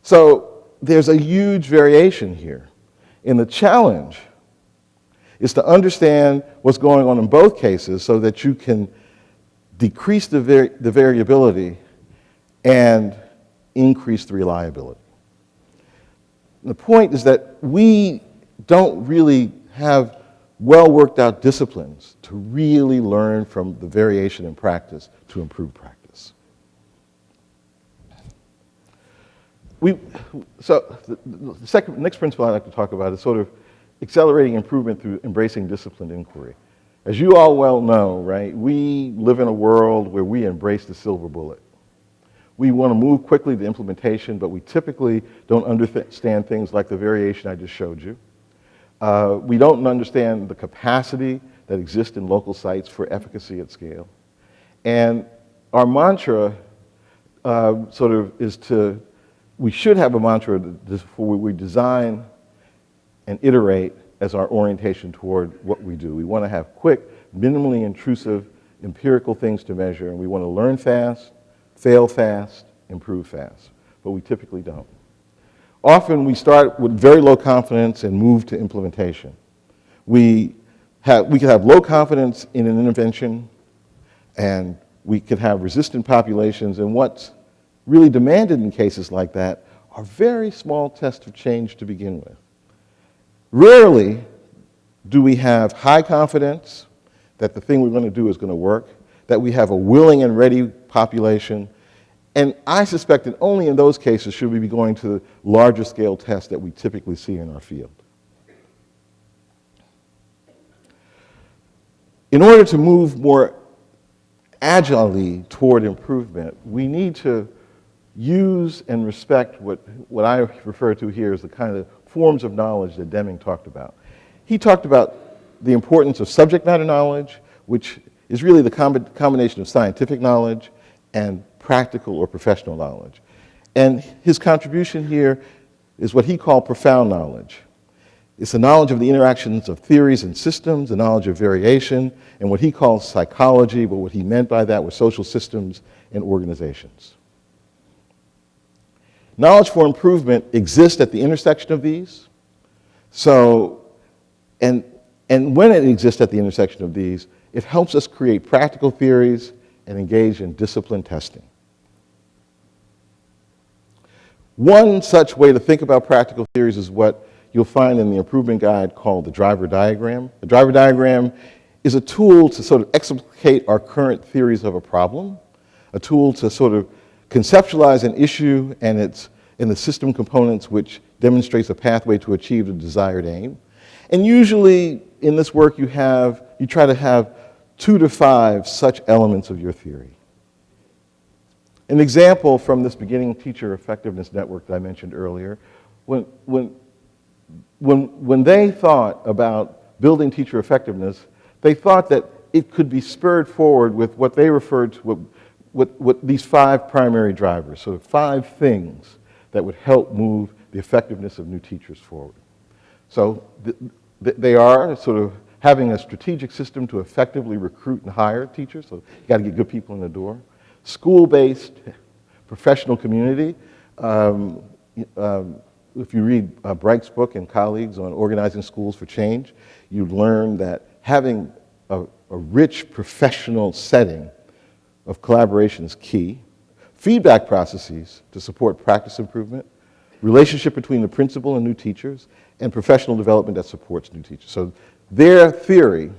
Speaker 4: So there's a huge variation here. And the challenge is to understand what's going on in both cases so that you can decrease the variability and increase the reliability. The point is that we don't really have well worked out disciplines to really learn from the variation in practice to improve practice. So the next principle I'd like to talk about is sort of accelerating improvement through embracing disciplined inquiry. As you all well know, right, we live in a world where we embrace the silver bullet. We want to move quickly to implementation, but we typically don't understand things like the variation I just showed you. We don't understand the capacity that exists in local sites for efficacy at scale. And our mantra sort of is we should have a mantra where we design and iterate as our orientation toward what we do. We want to have quick, minimally intrusive, empirical things to measure, and we want to learn fast, fail fast, improve fast, but we typically don't. Often we start with very low confidence and move to implementation. We can have low confidence in an intervention, and we can have resistant populations, and what's really demanded in cases like that are very small tests of change to begin with. Rarely do we have high confidence that the thing we're going to do is going to work, that we have a willing and ready population, and I suspect that only in those cases should we be going to the larger scale tests that we typically see in our field. In order to move more agilely toward improvement, we need to use and respect what I refer to here as the kind of forms of knowledge that Deming talked about. He talked about the importance of subject matter knowledge, which is really the combination of scientific knowledge and practical or professional knowledge. And his contribution here is what he called profound knowledge. It's the knowledge of the interactions of theories and systems, the knowledge of variation, and what he calls psychology, but what he meant by that was social systems and organizations. Knowledge for improvement exists at the intersection of these. So, and when it exists at the intersection of these, it helps us create practical theories and engage in disciplined testing. One such way to think about practical theories is what you'll find in the improvement guide called the driver diagram. The driver diagram is a tool to sort of explicate our current theories of a problem, a tool to sort of conceptualize an issue and the system components which demonstrates a pathway to achieve the desired aim. And usually in this work you try to have 2 to 5 such elements of your theory. An example from this beginning teacher effectiveness network that I mentioned earlier, when they thought about building teacher effectiveness, they thought that it could be spurred forward with what they referred to with these 5 primary drivers, so 5 things that would help move the effectiveness of new teachers forward. So they are sort of having a strategic system to effectively recruit and hire teachers, so you got to get good people in the door. School-based professional community. If you read Bright's book and colleagues on organizing schools for change, you learn that having a rich professional setting of collaboration is key. Feedback processes to support practice improvement, relationship between the principal and new teachers, and professional development that supports new teachers. So their theory,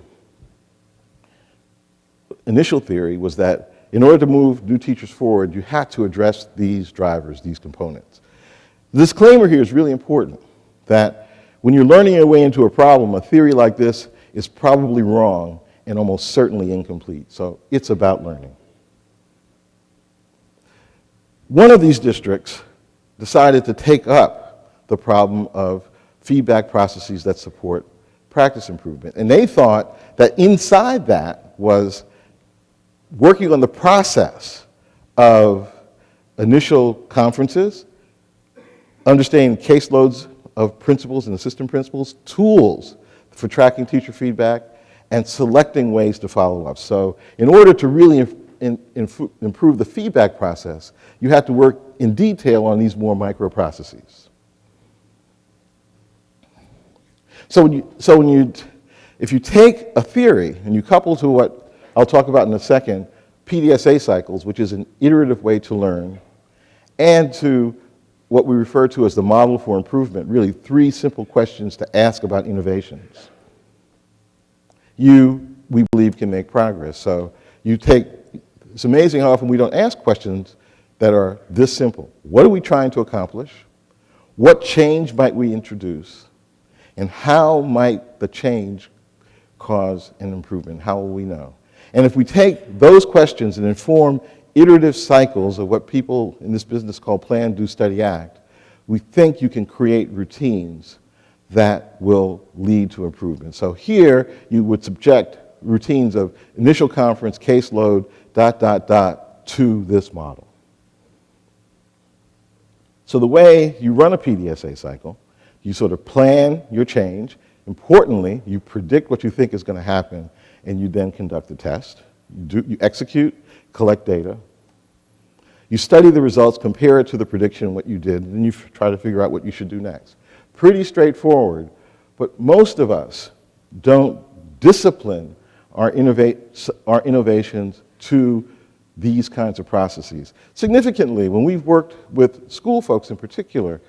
Speaker 4: initial theory, was that in order to move new teachers forward, you had to address these drivers, these components. The disclaimer here is really important, that when you're learning your way into a problem, a theory like this is probably wrong and almost certainly incomplete. So it's about learning. One of these districts decided to take up the problem of feedback processes that support practice improvement. And they thought that inside that was working on the process of initial conferences, understanding caseloads of principals and assistant principals, tools for tracking teacher feedback, and selecting ways to follow up. So in order to really improve the feedback process, you have to work in detail on these more micro processes. If you take a theory and you couple to what I'll talk about in a second, PDSA cycles, which is an iterative way to learn, and to what we refer to as the model for improvement, really 3 simple questions to ask about innovations, we believe, can make progress. So it's amazing how often we don't ask questions that are this simple. What are we trying to accomplish? What change might we introduce? And how might the change cause an improvement? How will we know? And if we take those questions and inform iterative cycles of what people in this business call plan, do, study, act, we think you can create routines that will lead to improvement. So here you would subject routines of initial conference, caseload, ... to this model. So the way you run a PDSA cycle, you sort of plan your change. Importantly, you predict what you think is going to happen, and you then conduct the test. You execute, collect data. You study the results, compare it to the prediction, what you did, and then you try to figure out what you should do next. Pretty straightforward, but most of us don't discipline our innovations to these kinds of processes. Significantly, when we've worked with school folks in particular,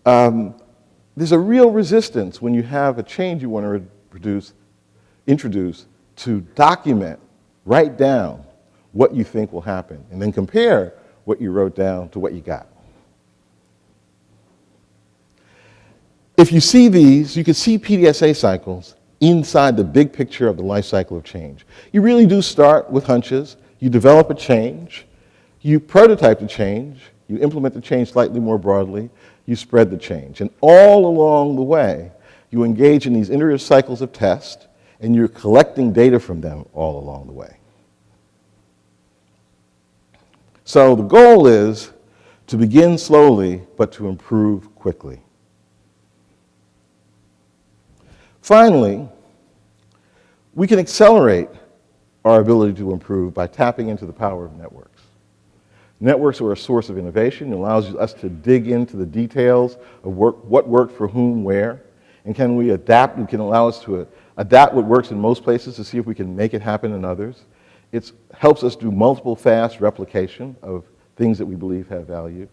Speaker 4: there's a real resistance when you have a change you want to introduce to document, write down what you think will happen, and then compare what you wrote down to what you got. If you see these, you can see PDSA cycles inside the big picture of the life cycle of change. You really do start with hunches. You develop a change. You prototype the change. You implement the change slightly more broadly. You spread the change. And all along the way, you engage in these iterative cycles of test, and you're collecting data from them all along the way. So the goal is to begin slowly, but to improve quickly. Finally, we can accelerate our ability to improve by tapping into the power of networks. Networks are a source of innovation. It allows us to dig into the details of what worked for whom, where, and can we adapt? It can allow us to adapt what works in most places to see if we can make it happen in others. It helps us do multiple fast replication of things that we believe have value.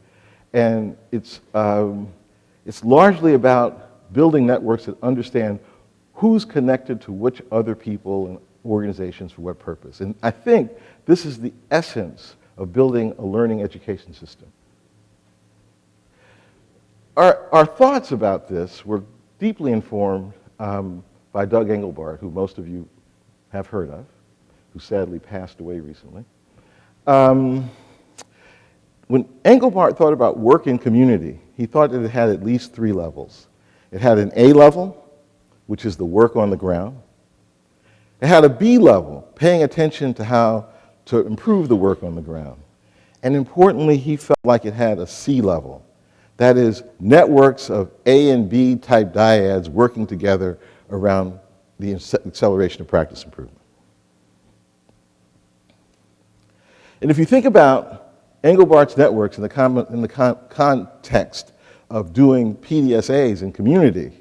Speaker 4: And it's largely about building networks that understand who's connected to which other people and organizations for what purpose. And I think this is the essence of building a learning education system. Our thoughts about this were deeply informed by Doug Engelbart, who most of you have heard of, who sadly passed away recently. When Engelbart thought about work in community, he thought that it had at least 3 levels. It had an A level, which is the work on the ground. It had a B level, paying attention to how to improve the work on the ground. And importantly, he felt like it had a C level. That is, networks of A and B type dyads working together around the acceleration of practice improvement. And if you think about Engelbart's networks in the context of doing PDSAs in community,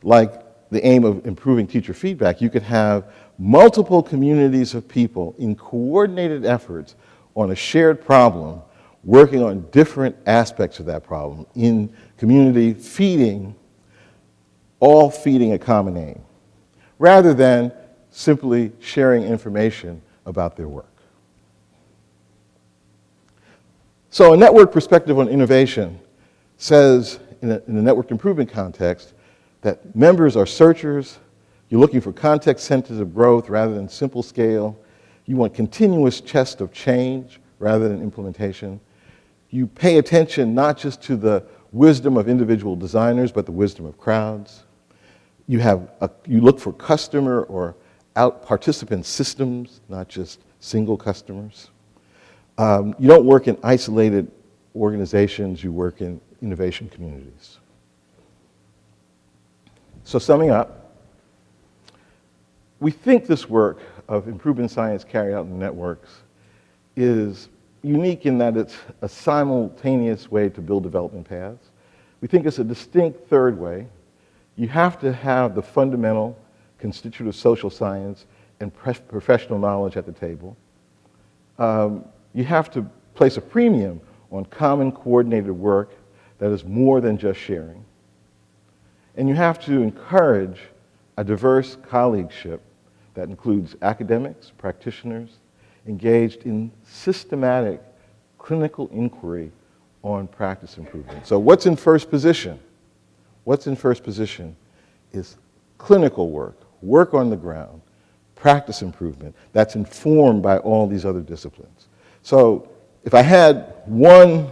Speaker 4: like the aim of improving teacher feedback, you could have multiple communities of people in coordinated efforts on a shared problem, working on different aspects of that problem in community, all feeding a common aim, rather than simply sharing information about their work. So a network perspective on innovation says, in a network improvement context, that members are searchers. You're looking for context centers of growth rather than simple scale. You want continuous chest of change rather than implementation. You pay attention not just to the wisdom of individual designers, but the wisdom of crowds. You look for customer or participant systems, not just single customers. You don't work in isolated organizations, you work in innovation communities. So summing up, we think this work of improvement science carried out in networks is unique in that it's a simultaneous way to build development paths. We think it's a distinct third way. You have to have the fundamental constitutive social science and professional knowledge at the table. You have to place a premium on common coordinated work that is more than just sharing. And you have to encourage a diverse colleagueship that includes academics, practitioners, engaged in systematic clinical inquiry on practice improvement. So what's in first position? What's in first position is clinical work, work on the ground, practice improvement that's informed by all these other disciplines. So if I had one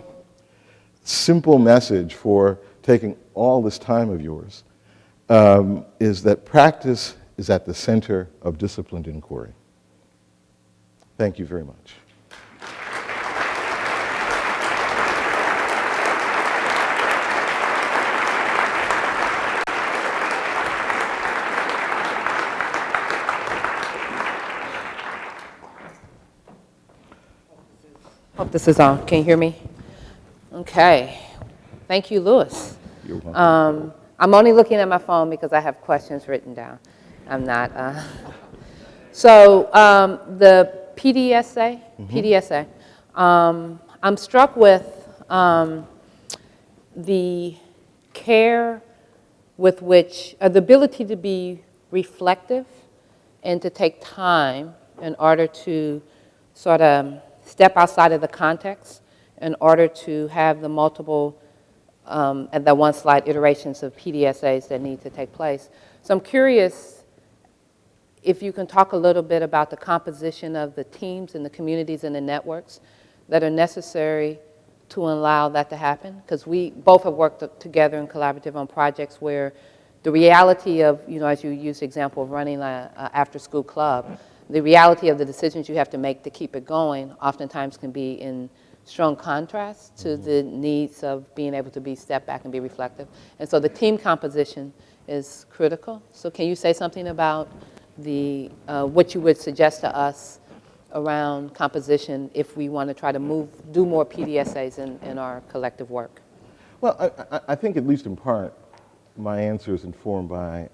Speaker 4: simple message for taking all this time of yours, is that practice is at the center of disciplined inquiry. Thank you very much.
Speaker 3: Hope this is on. Can you hear me? Okay. Thank you, Louis.
Speaker 4: You're welcome.
Speaker 3: I'm only looking at my phone because I have questions written down. I'm not. So the PDSA, I'm struck with the care with which, the ability to be reflective and to take time in order to sort of step outside of the context in order to have the multiple, at that one slide, iterations of PDSAs that need to take place. So I'm curious if you can talk a little bit about the composition of the teams and the communities and the networks that are necessary to allow that to happen, because we both have worked together in collaborative on projects where the reality of, as you use the example of running an after-school club, the reality of the decisions you have to make to keep it going oftentimes can be in strong contrast to the needs of being able to be step back and be reflective. And so the team composition is critical. So can you say something about what you would suggest to us around composition if we want to try to do more PDSAs in our collective work?
Speaker 4: Well, I think at least in part, my answer is informed by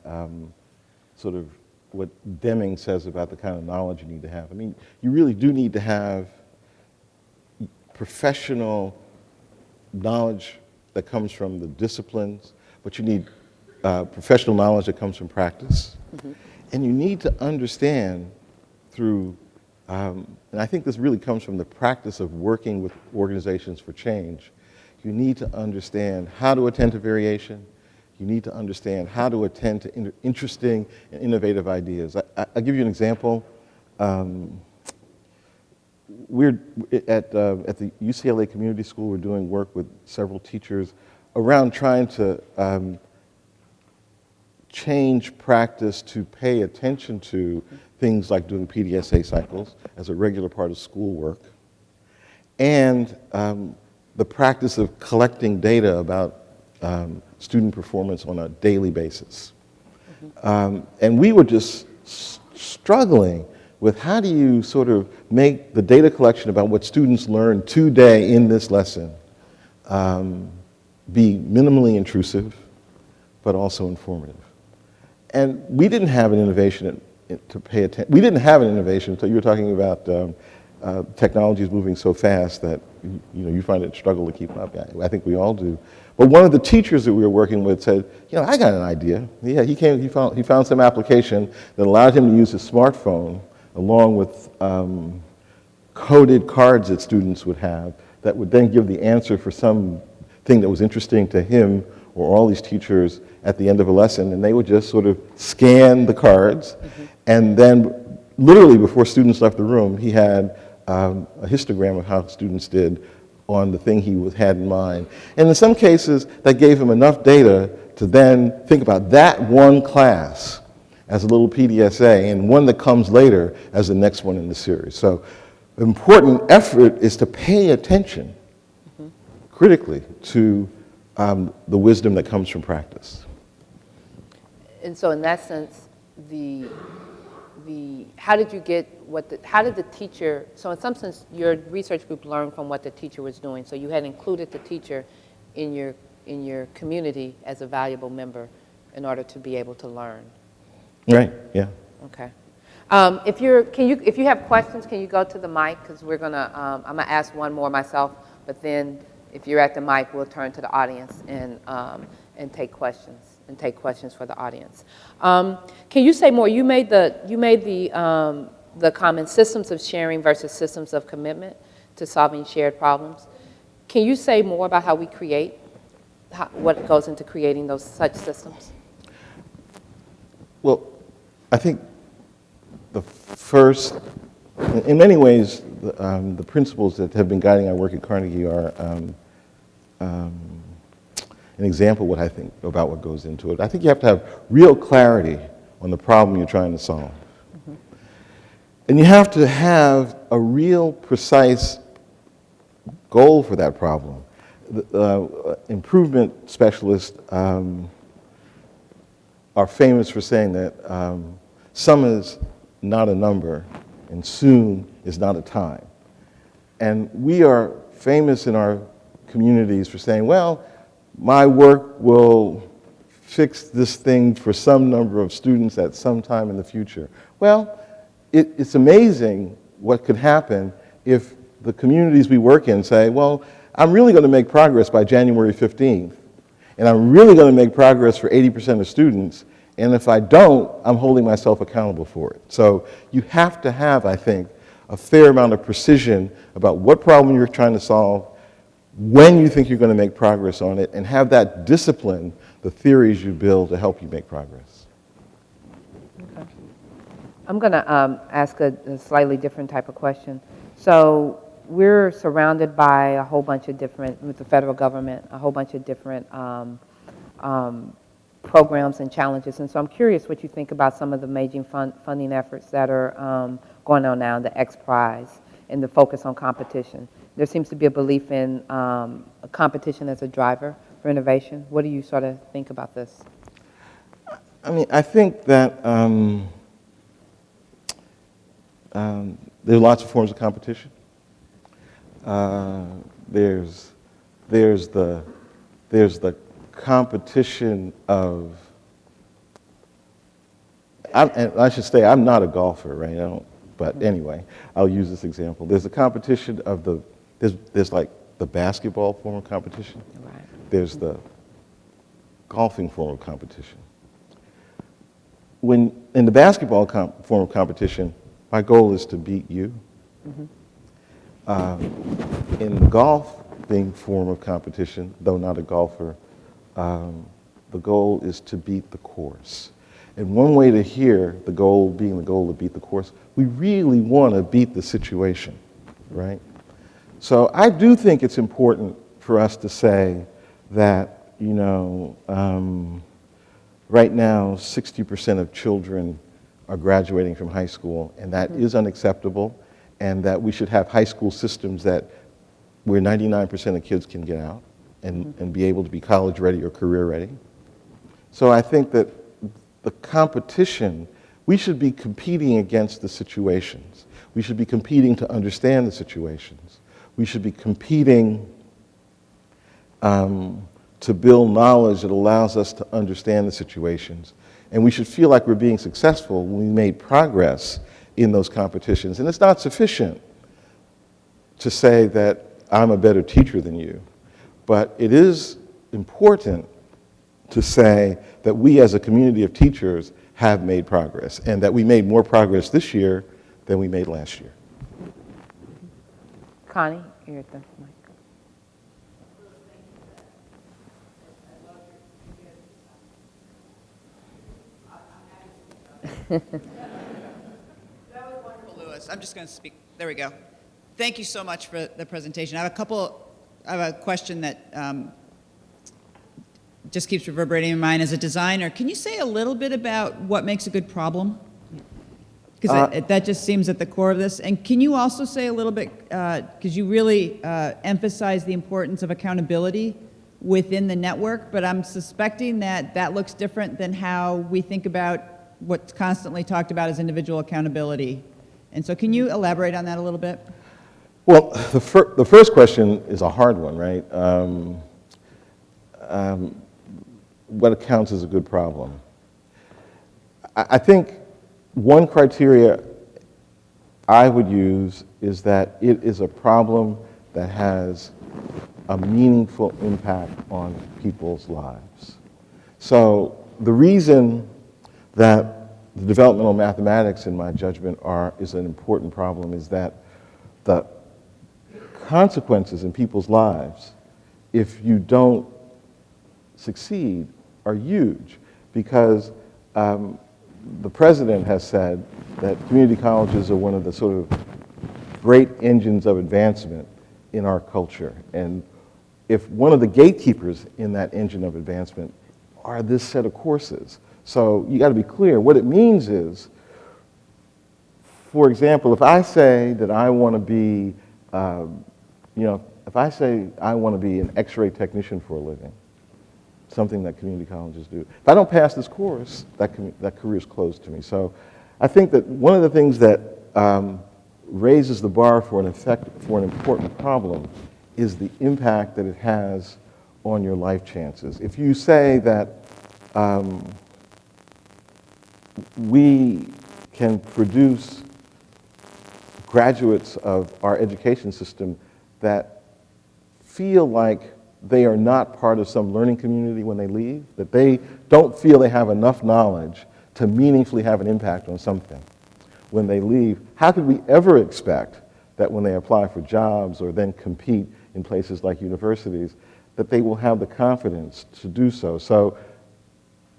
Speaker 4: sort of what Deming says about the kind of knowledge you need to have. I mean, you really do need to have professional knowledge that comes from the disciplines, but you need professional knowledge that comes from practice. Mm-hmm. And you need to understand through, and I think this really comes from the practice of working with organizations for change, you need to understand how to attend to variation. You need to understand how to attend to interesting and innovative ideas. I'll give you an example. we're at the UCLA Community School, we're doing work with several teachers around trying to change practice to pay attention to things like doing PDSA cycles as a regular part of schoolwork, and the practice of collecting data about student performance on a daily basis. And we were just struggling with how do you sort of make the data collection about what students learn today in this lesson be minimally intrusive, but also informative. And we didn't have an innovation to pay attention. We didn't have an innovation until you were talking about technology is moving so fast that you find it a struggle to keep up. I think we all do. But one of the teachers that we were working with said, I got an idea. Yeah, he found some application that allowed him to use his smartphone along with coded cards that students would have that would then give the answer for something that was interesting to him or all these teachers at the end of a lesson, and they would just sort of scan the cards, and then literally before students left the room, he had a histogram of how students did on the thing he had in mind. And in some cases, that gave him enough data to then think about that one class as a little PDSA, and one that comes later as the next one in the series. So the important effort is to pay attention critically to the wisdom that comes from practice.
Speaker 3: And so in that sense, how did you get how did the teacher, so in some sense, your research group learned from what the teacher was doing, so you had included the teacher in your community as a valuable member in order to be able to learn.
Speaker 4: Right, yeah.
Speaker 3: Okay. If you have questions, can you go to the mic? Because I'm gonna ask one more myself, but then if you're at the mic, we'll turn to the audience and take questions for the audience. Can you say more? You made the comment systems of sharing versus systems of commitment to solving shared problems. Can you say more about how we create, what goes into creating those such systems?
Speaker 4: Well, I think the first, in many ways, the principles that have been guiding our work at Carnegie are an example of what I think about what goes into it. I think you have to have real clarity on the problem you're trying to solve. And you have to have a real precise goal for that problem. Improvement specialists are famous for saying that some is not a number and soon is not a time. And we are famous in our communities for saying, well, my work will fix this thing for some number of students at some time in the future. Well, it's amazing what could happen if the communities we work in say, well, I'm really going to make progress by January 15th, and I'm really going to make progress for 80% of students, and if I don't, I'm holding myself accountable for it. So you have to have, I think, a fair amount of precision about what problem you're trying to solve, when you think you're going to make progress on it, and have that discipline, the theories you build to help you make progress.
Speaker 3: Okay. I'm going to ask a slightly different type of question. So we're surrounded by a whole bunch of different, with the federal government, a whole bunch of different programs and challenges. And so I'm curious what you think about some of the major funding efforts that are going on now, the X Prize and the focus on competition. There seems to be a belief in competition as a driver for innovation. What do you sort of think about this?
Speaker 4: I mean, I think that there are lots of forms of competition. There's the competition of, and I should say I'm not a golfer, right? But anyway, I'll use this example. There's a competition of there's like the basketball form of competition.
Speaker 3: Right.
Speaker 4: There's the golfing form of competition. When in the basketball form of competition, my goal is to beat you. In the golfing form of competition, though not a golfer, the goal is to beat the course. And one way to being the goal to beat the course, we really want to beat the situation. right? So I do think it's important for us to say that, you know, right now 60% of children are graduating from high school, and that is unacceptable, and that we should have high school systems where 99% of kids can get out and be able to be college ready or career ready. So I think that the competition, we should be competing against the situations. We should be competing to understand the situations. We should be competing to build knowledge that allows us to understand the situations. And we should feel like we're being successful when we made progress in those competitions. And it's not sufficient to say that I'm a better teacher than you, but it is important to say that we as a community of teachers have made progress, and that we made more progress this year than we made last year.
Speaker 3: Connie, you're at the mic.
Speaker 2: That was wonderful, Louis. I'm just going to speak. There we go. Thank you so much for the presentation. I have a question that just keeps reverberating in mind as a designer. Can you say a little bit about what makes a good problem? Because that just seems at the core of this. And can you also say a little bit, because you really emphasize the importance of accountability within the network, but I'm suspecting that that looks different than how we think about what's constantly talked about as individual accountability. And so can you elaborate on that a little bit?
Speaker 4: Well, the first question is a hard one, right? What counts as a good problem? I think one criteria I would use is that it is a problem that has a meaningful impact on people's lives. So the reason that the developmental mathematics, in my judgment, is an important problem is that the consequences in people's lives, if you don't succeed, are huge, because the president has said that community colleges are one of the sort of great engines of advancement in our culture. And if one of the gatekeepers in that engine of advancement are this set of courses. So you got to be clear. What it means is, for example, if I say that I want to be, if I say I want to be an X-ray technician for a living, something that community colleges do, if I don't pass this course, that career is closed to me. So I think that one of the things that raises the bar for an important problem is the impact that it has on your life chances. If you say that we can produce graduates of our education system that feel like they are not part of some learning community when they leave, that they don't feel they have enough knowledge to meaningfully have an impact on something when they leave, how could we ever expect that when they apply for jobs or then compete in places like universities, that they will have the confidence to do so? So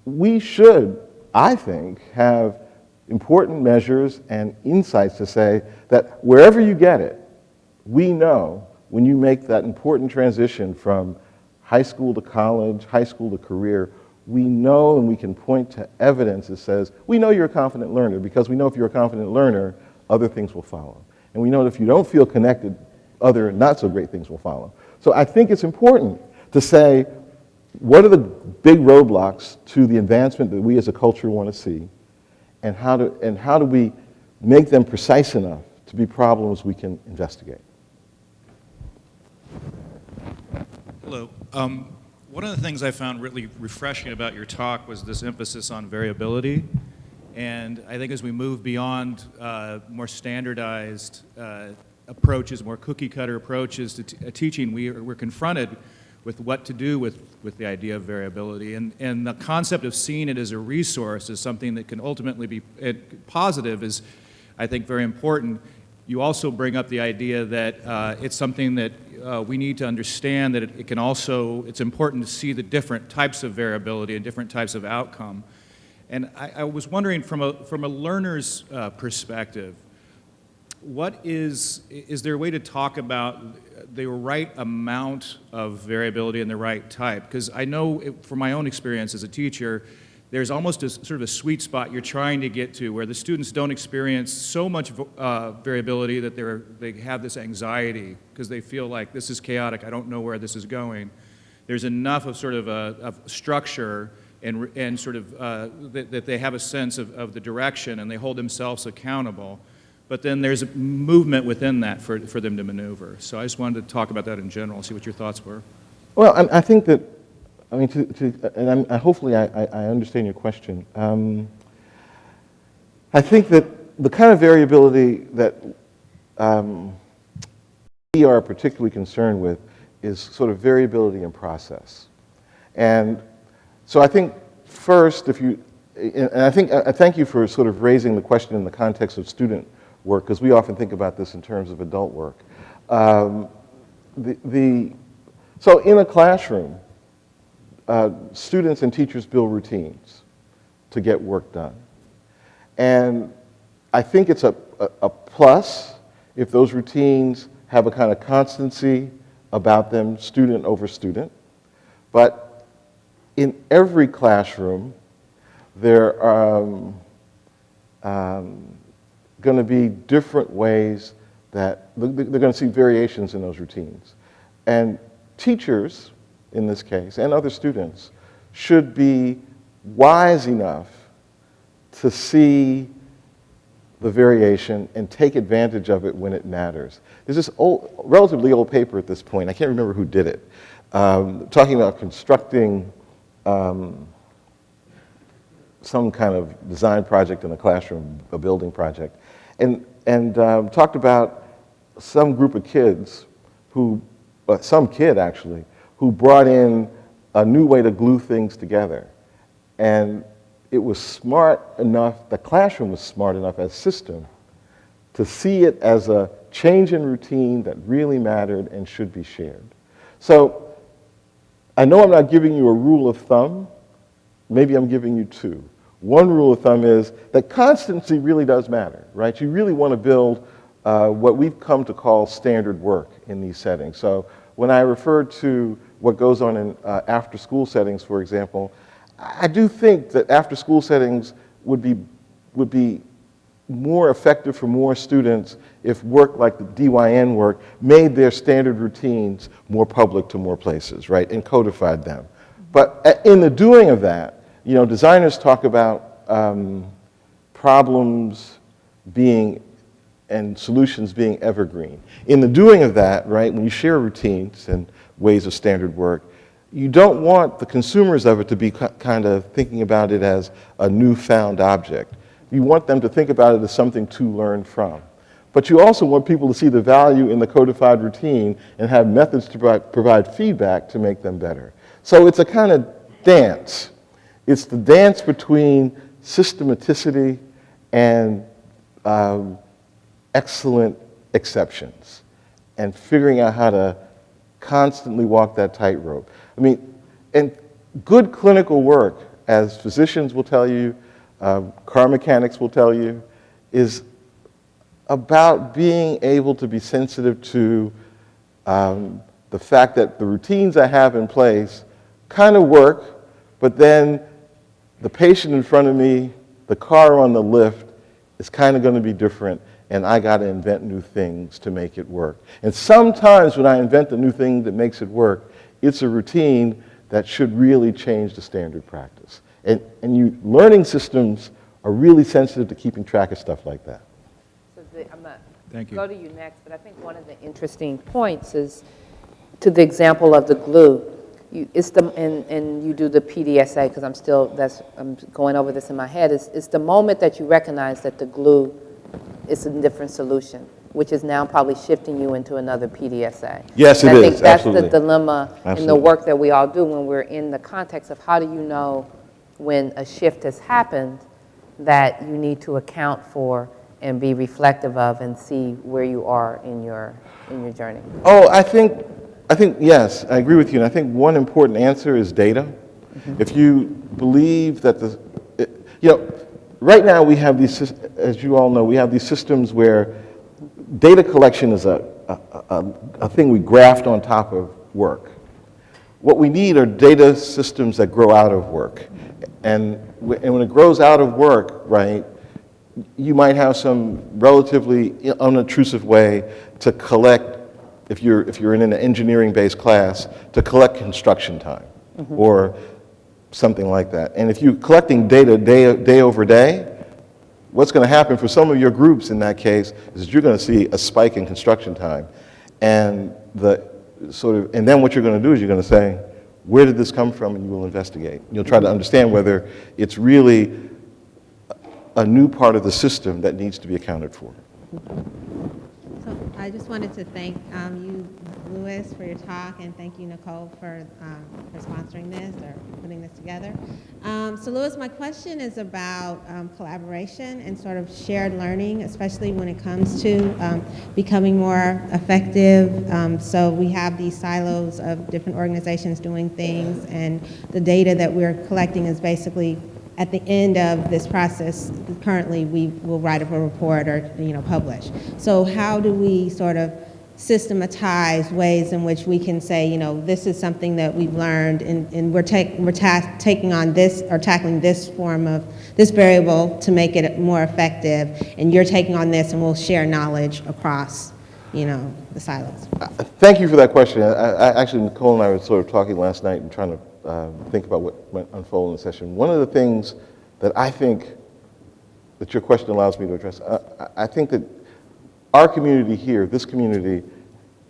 Speaker 4: we should, I think, have important measures and insights to say that wherever you get it, we know when you make that important transition from high school to college, high school to career, we know and we can point to evidence that says, we know you're a confident learner, because we know if you're a confident learner, other things will follow. And we know that if you don't feel connected, other not so great things will follow. So I think it's important to say, what are the big roadblocks to the advancement that we as a culture want to see, and how do we make them precise enough to be problems we can investigate?
Speaker 5: Hello. One of the things I found really refreshing about your talk was this emphasis on variability. And I think as we move beyond more standardized approaches, more cookie-cutter approaches to teaching, we're confronted with what to do with the idea of variability. And the concept of seeing it as a resource is something that can ultimately be positive is, I think, very important. You also bring up the idea that it's something that we need to understand, that it's important to see the different types of variability and different types of outcome. And I was wondering, from a learner's perspective, is there a way to talk about the right amount of variability and the right type? Because I know from my own experience as a teacher, there's almost a sort of a sweet spot you're trying to get to where the students don't experience so much variability that they have this anxiety because they feel like this is chaotic, I don't know where this is going. There's enough of sort of a structure and sort of that they have a sense of the direction and they hold themselves accountable. But then there's a movement within that for them to maneuver. So I just wanted to talk about that in general, see what your thoughts were.
Speaker 4: Well, I think that, I mean, hopefully I understand your question. I think that the kind of variability that we are particularly concerned with is sort of variability in process. And so I think first, I thank you for sort of raising the question in the context of student work, because we often think about this in terms of adult work. So in a classroom, students and teachers build routines to get work done. And I think it's a plus if those routines have a kind of constancy about them, student over student. But in every classroom, there are going to be different ways that they're going to see variations in those routines. And teachers, in this case, and other students, should be wise enough to see the variation and take advantage of it when it matters. There's this relatively old paper at this point, I can't remember who did it, talking about constructing some kind of design project in a classroom, a building project, and talked about some group of kids who, some kid actually, who brought in a new way to glue things together. And it was smart enough, the classroom was smart enough as a system to see it as a change in routine that really mattered and should be shared. So I know I'm not giving you a rule of thumb, maybe I'm giving you two. One rule of thumb is that constancy really does matter, right? You really want to build what we've come to call standard work in these settings. So when I refer to what goes on in after-school settings, for example, I do think that after-school settings would be more effective for more students if work like the DYN work made their standard routines more public to more places, right, and codified them. But in the doing of that, you know, designers talk about problems being and solutions being evergreen. In the doing of that, right, when you share routines and ways of standard work, you don't want the consumers of it to be kind of thinking about it as a newfound object. You want them to think about it as something to learn from. But you also want people to see the value in the codified routine and have methods to provide feedback to make them better. So it's a kind of dance. It's the dance between systematicity and excellent exceptions and figuring out how to constantly walk that tightrope. I mean, and good clinical work, as physicians will tell you, car mechanics will tell you, is about being able to be sensitive to the fact that the routines I have in place kind of work, but then the patient in front of me, the car on the lift, is kind of going to be different, and I got to invent new things to make it work. And sometimes when I invent a new thing that makes it work, it's a routine that should really change the standard practice. And learning systems are really sensitive to keeping track of stuff like that.
Speaker 3: So I'm not
Speaker 5: Thank you.
Speaker 3: Go to you next, but I think one of the interesting points is to the example of the glue. And you do the PDSA, because I'm going over this in my head, it's the moment that you recognize that the glue is a different solution, which is now probably shifting you into another PDSA.
Speaker 4: Yes,
Speaker 3: and
Speaker 4: it
Speaker 3: I think
Speaker 4: is,
Speaker 3: that's
Speaker 4: absolutely.
Speaker 3: the dilemma in the
Speaker 4: Absolutely.
Speaker 3: work that we all do when we're in the context of how do you know when a shift has happened that you need to account for and be reflective of and see where you are in your journey.
Speaker 4: Oh, I think yes, I agree with you. And I think one important answer is data. Mm-hmm. If you believe that right now we have these, as you all know, we have these systems where data collection is a thing we graft on top of work. What we need are data systems that grow out of work. And when it grows out of work, right, you might have some relatively unobtrusive way to collect, if you're in an engineering-based class, to collect construction time or something like that. And if you're collecting data day over day, what's going to happen for some of your groups in that case is you're going to see a spike in construction time. And and then what you're going to do is you're going to say, where did this come from? And you will investigate. You'll try to understand whether it's really a new part of the system that needs to be accounted for.
Speaker 6: So I just wanted to thank you, Louis, for your talk, and thank you, Nicole, for sponsoring this or putting this together. So Louis, my question is about collaboration and sort of shared learning, especially when it comes to becoming more effective. So we have these silos of different organizations doing things, and the data that we're collecting is basically at the end of this process. Currently, we will write up a report or publish. So how do we sort of systematize ways in which we can say, this is something that we've learned, and we're taking on this or tackling this form of this variable to make it more effective, and you're taking on this, and we'll share knowledge across, the silos.
Speaker 4: Thank you for that question. Actually, Nicole and I were sort of talking last night and trying to think about what went unfold in the session. One of the things that I think that your question allows me to address, I think that our community here, this community,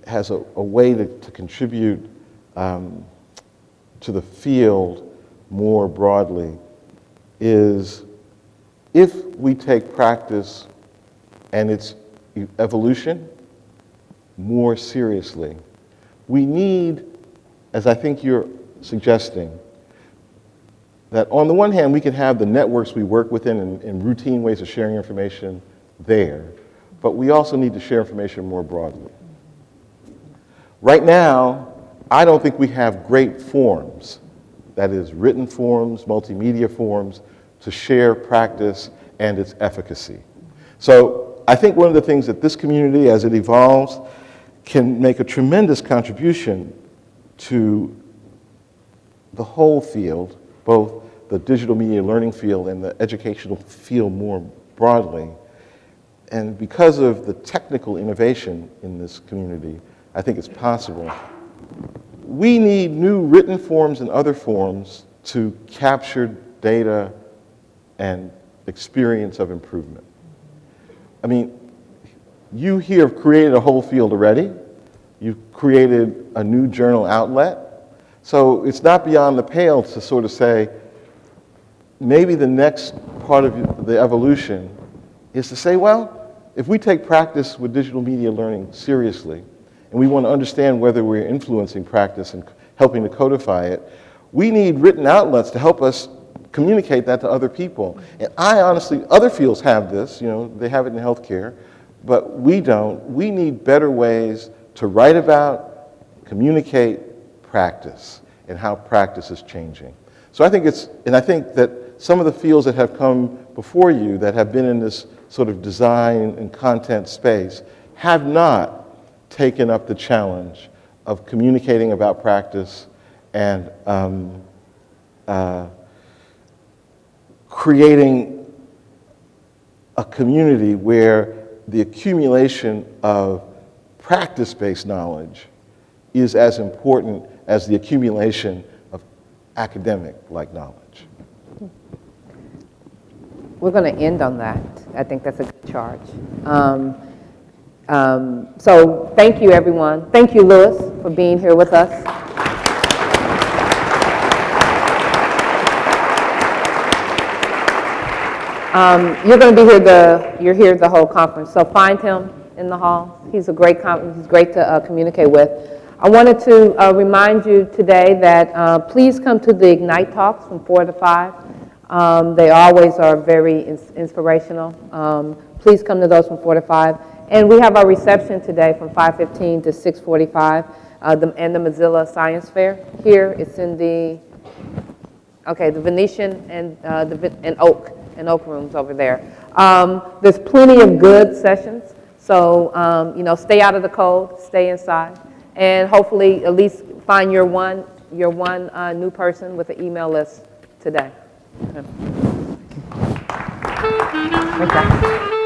Speaker 4: has a way to contribute to the field more broadly, is if we take practice and its evolution more seriously. We need, as I think you're suggesting, that on the one hand, we can have the networks we work within and routine ways of sharing information there, but we also need to share information more broadly. Right now, I don't think we have great forums, that is, written forums, multimedia forums, to share practice and its efficacy. So I think one of the things that this community, as it evolves, can make a tremendous contribution to the whole field, both the digital media learning field and the educational field more broadly. And because of the technical innovation in this community, I think it's possible. We need new written forms and other forms to capture data and experience of improvement. I mean, you here have created a whole field already. You've created a new journal outlet. So it's not beyond the pale to sort of say, maybe the next part of the evolution is to say, well, if we take practice with digital media learning seriously, and we want to understand whether we're influencing practice and helping to codify it, we need written outlets to help us communicate that to other people. And I honestly, other fields have this, they have it in healthcare, but we don't. We need better ways to write about, communicate practice and how practice is changing. So I think I think that some of the fields that have come before you that have been in this sort of design and content space have not taken up the challenge of communicating about practice and creating a community where the accumulation of practice-based knowledge is as important as the accumulation of academic-like knowledge.
Speaker 3: We're going to end on that. I think that's a good charge. So thank you, everyone. Thank you, Louis, for being here with us. You're going to be here you're here the whole conference, so find him in the hall. He's a great he's great to communicate with. I wanted to remind you today that please come to the Ignite talks from 4 to 5. They always are very inspirational. Please come to those from 4 to 5. And we have our reception today from 5:15 to 6:45, and the Mozilla Science Fair. Here, it's in the Venetian and Oak rooms over there. There's plenty of good sessions. So, you know, stay out of the cold, stay inside, and hopefully at least find your one new person with an email list today. Okay.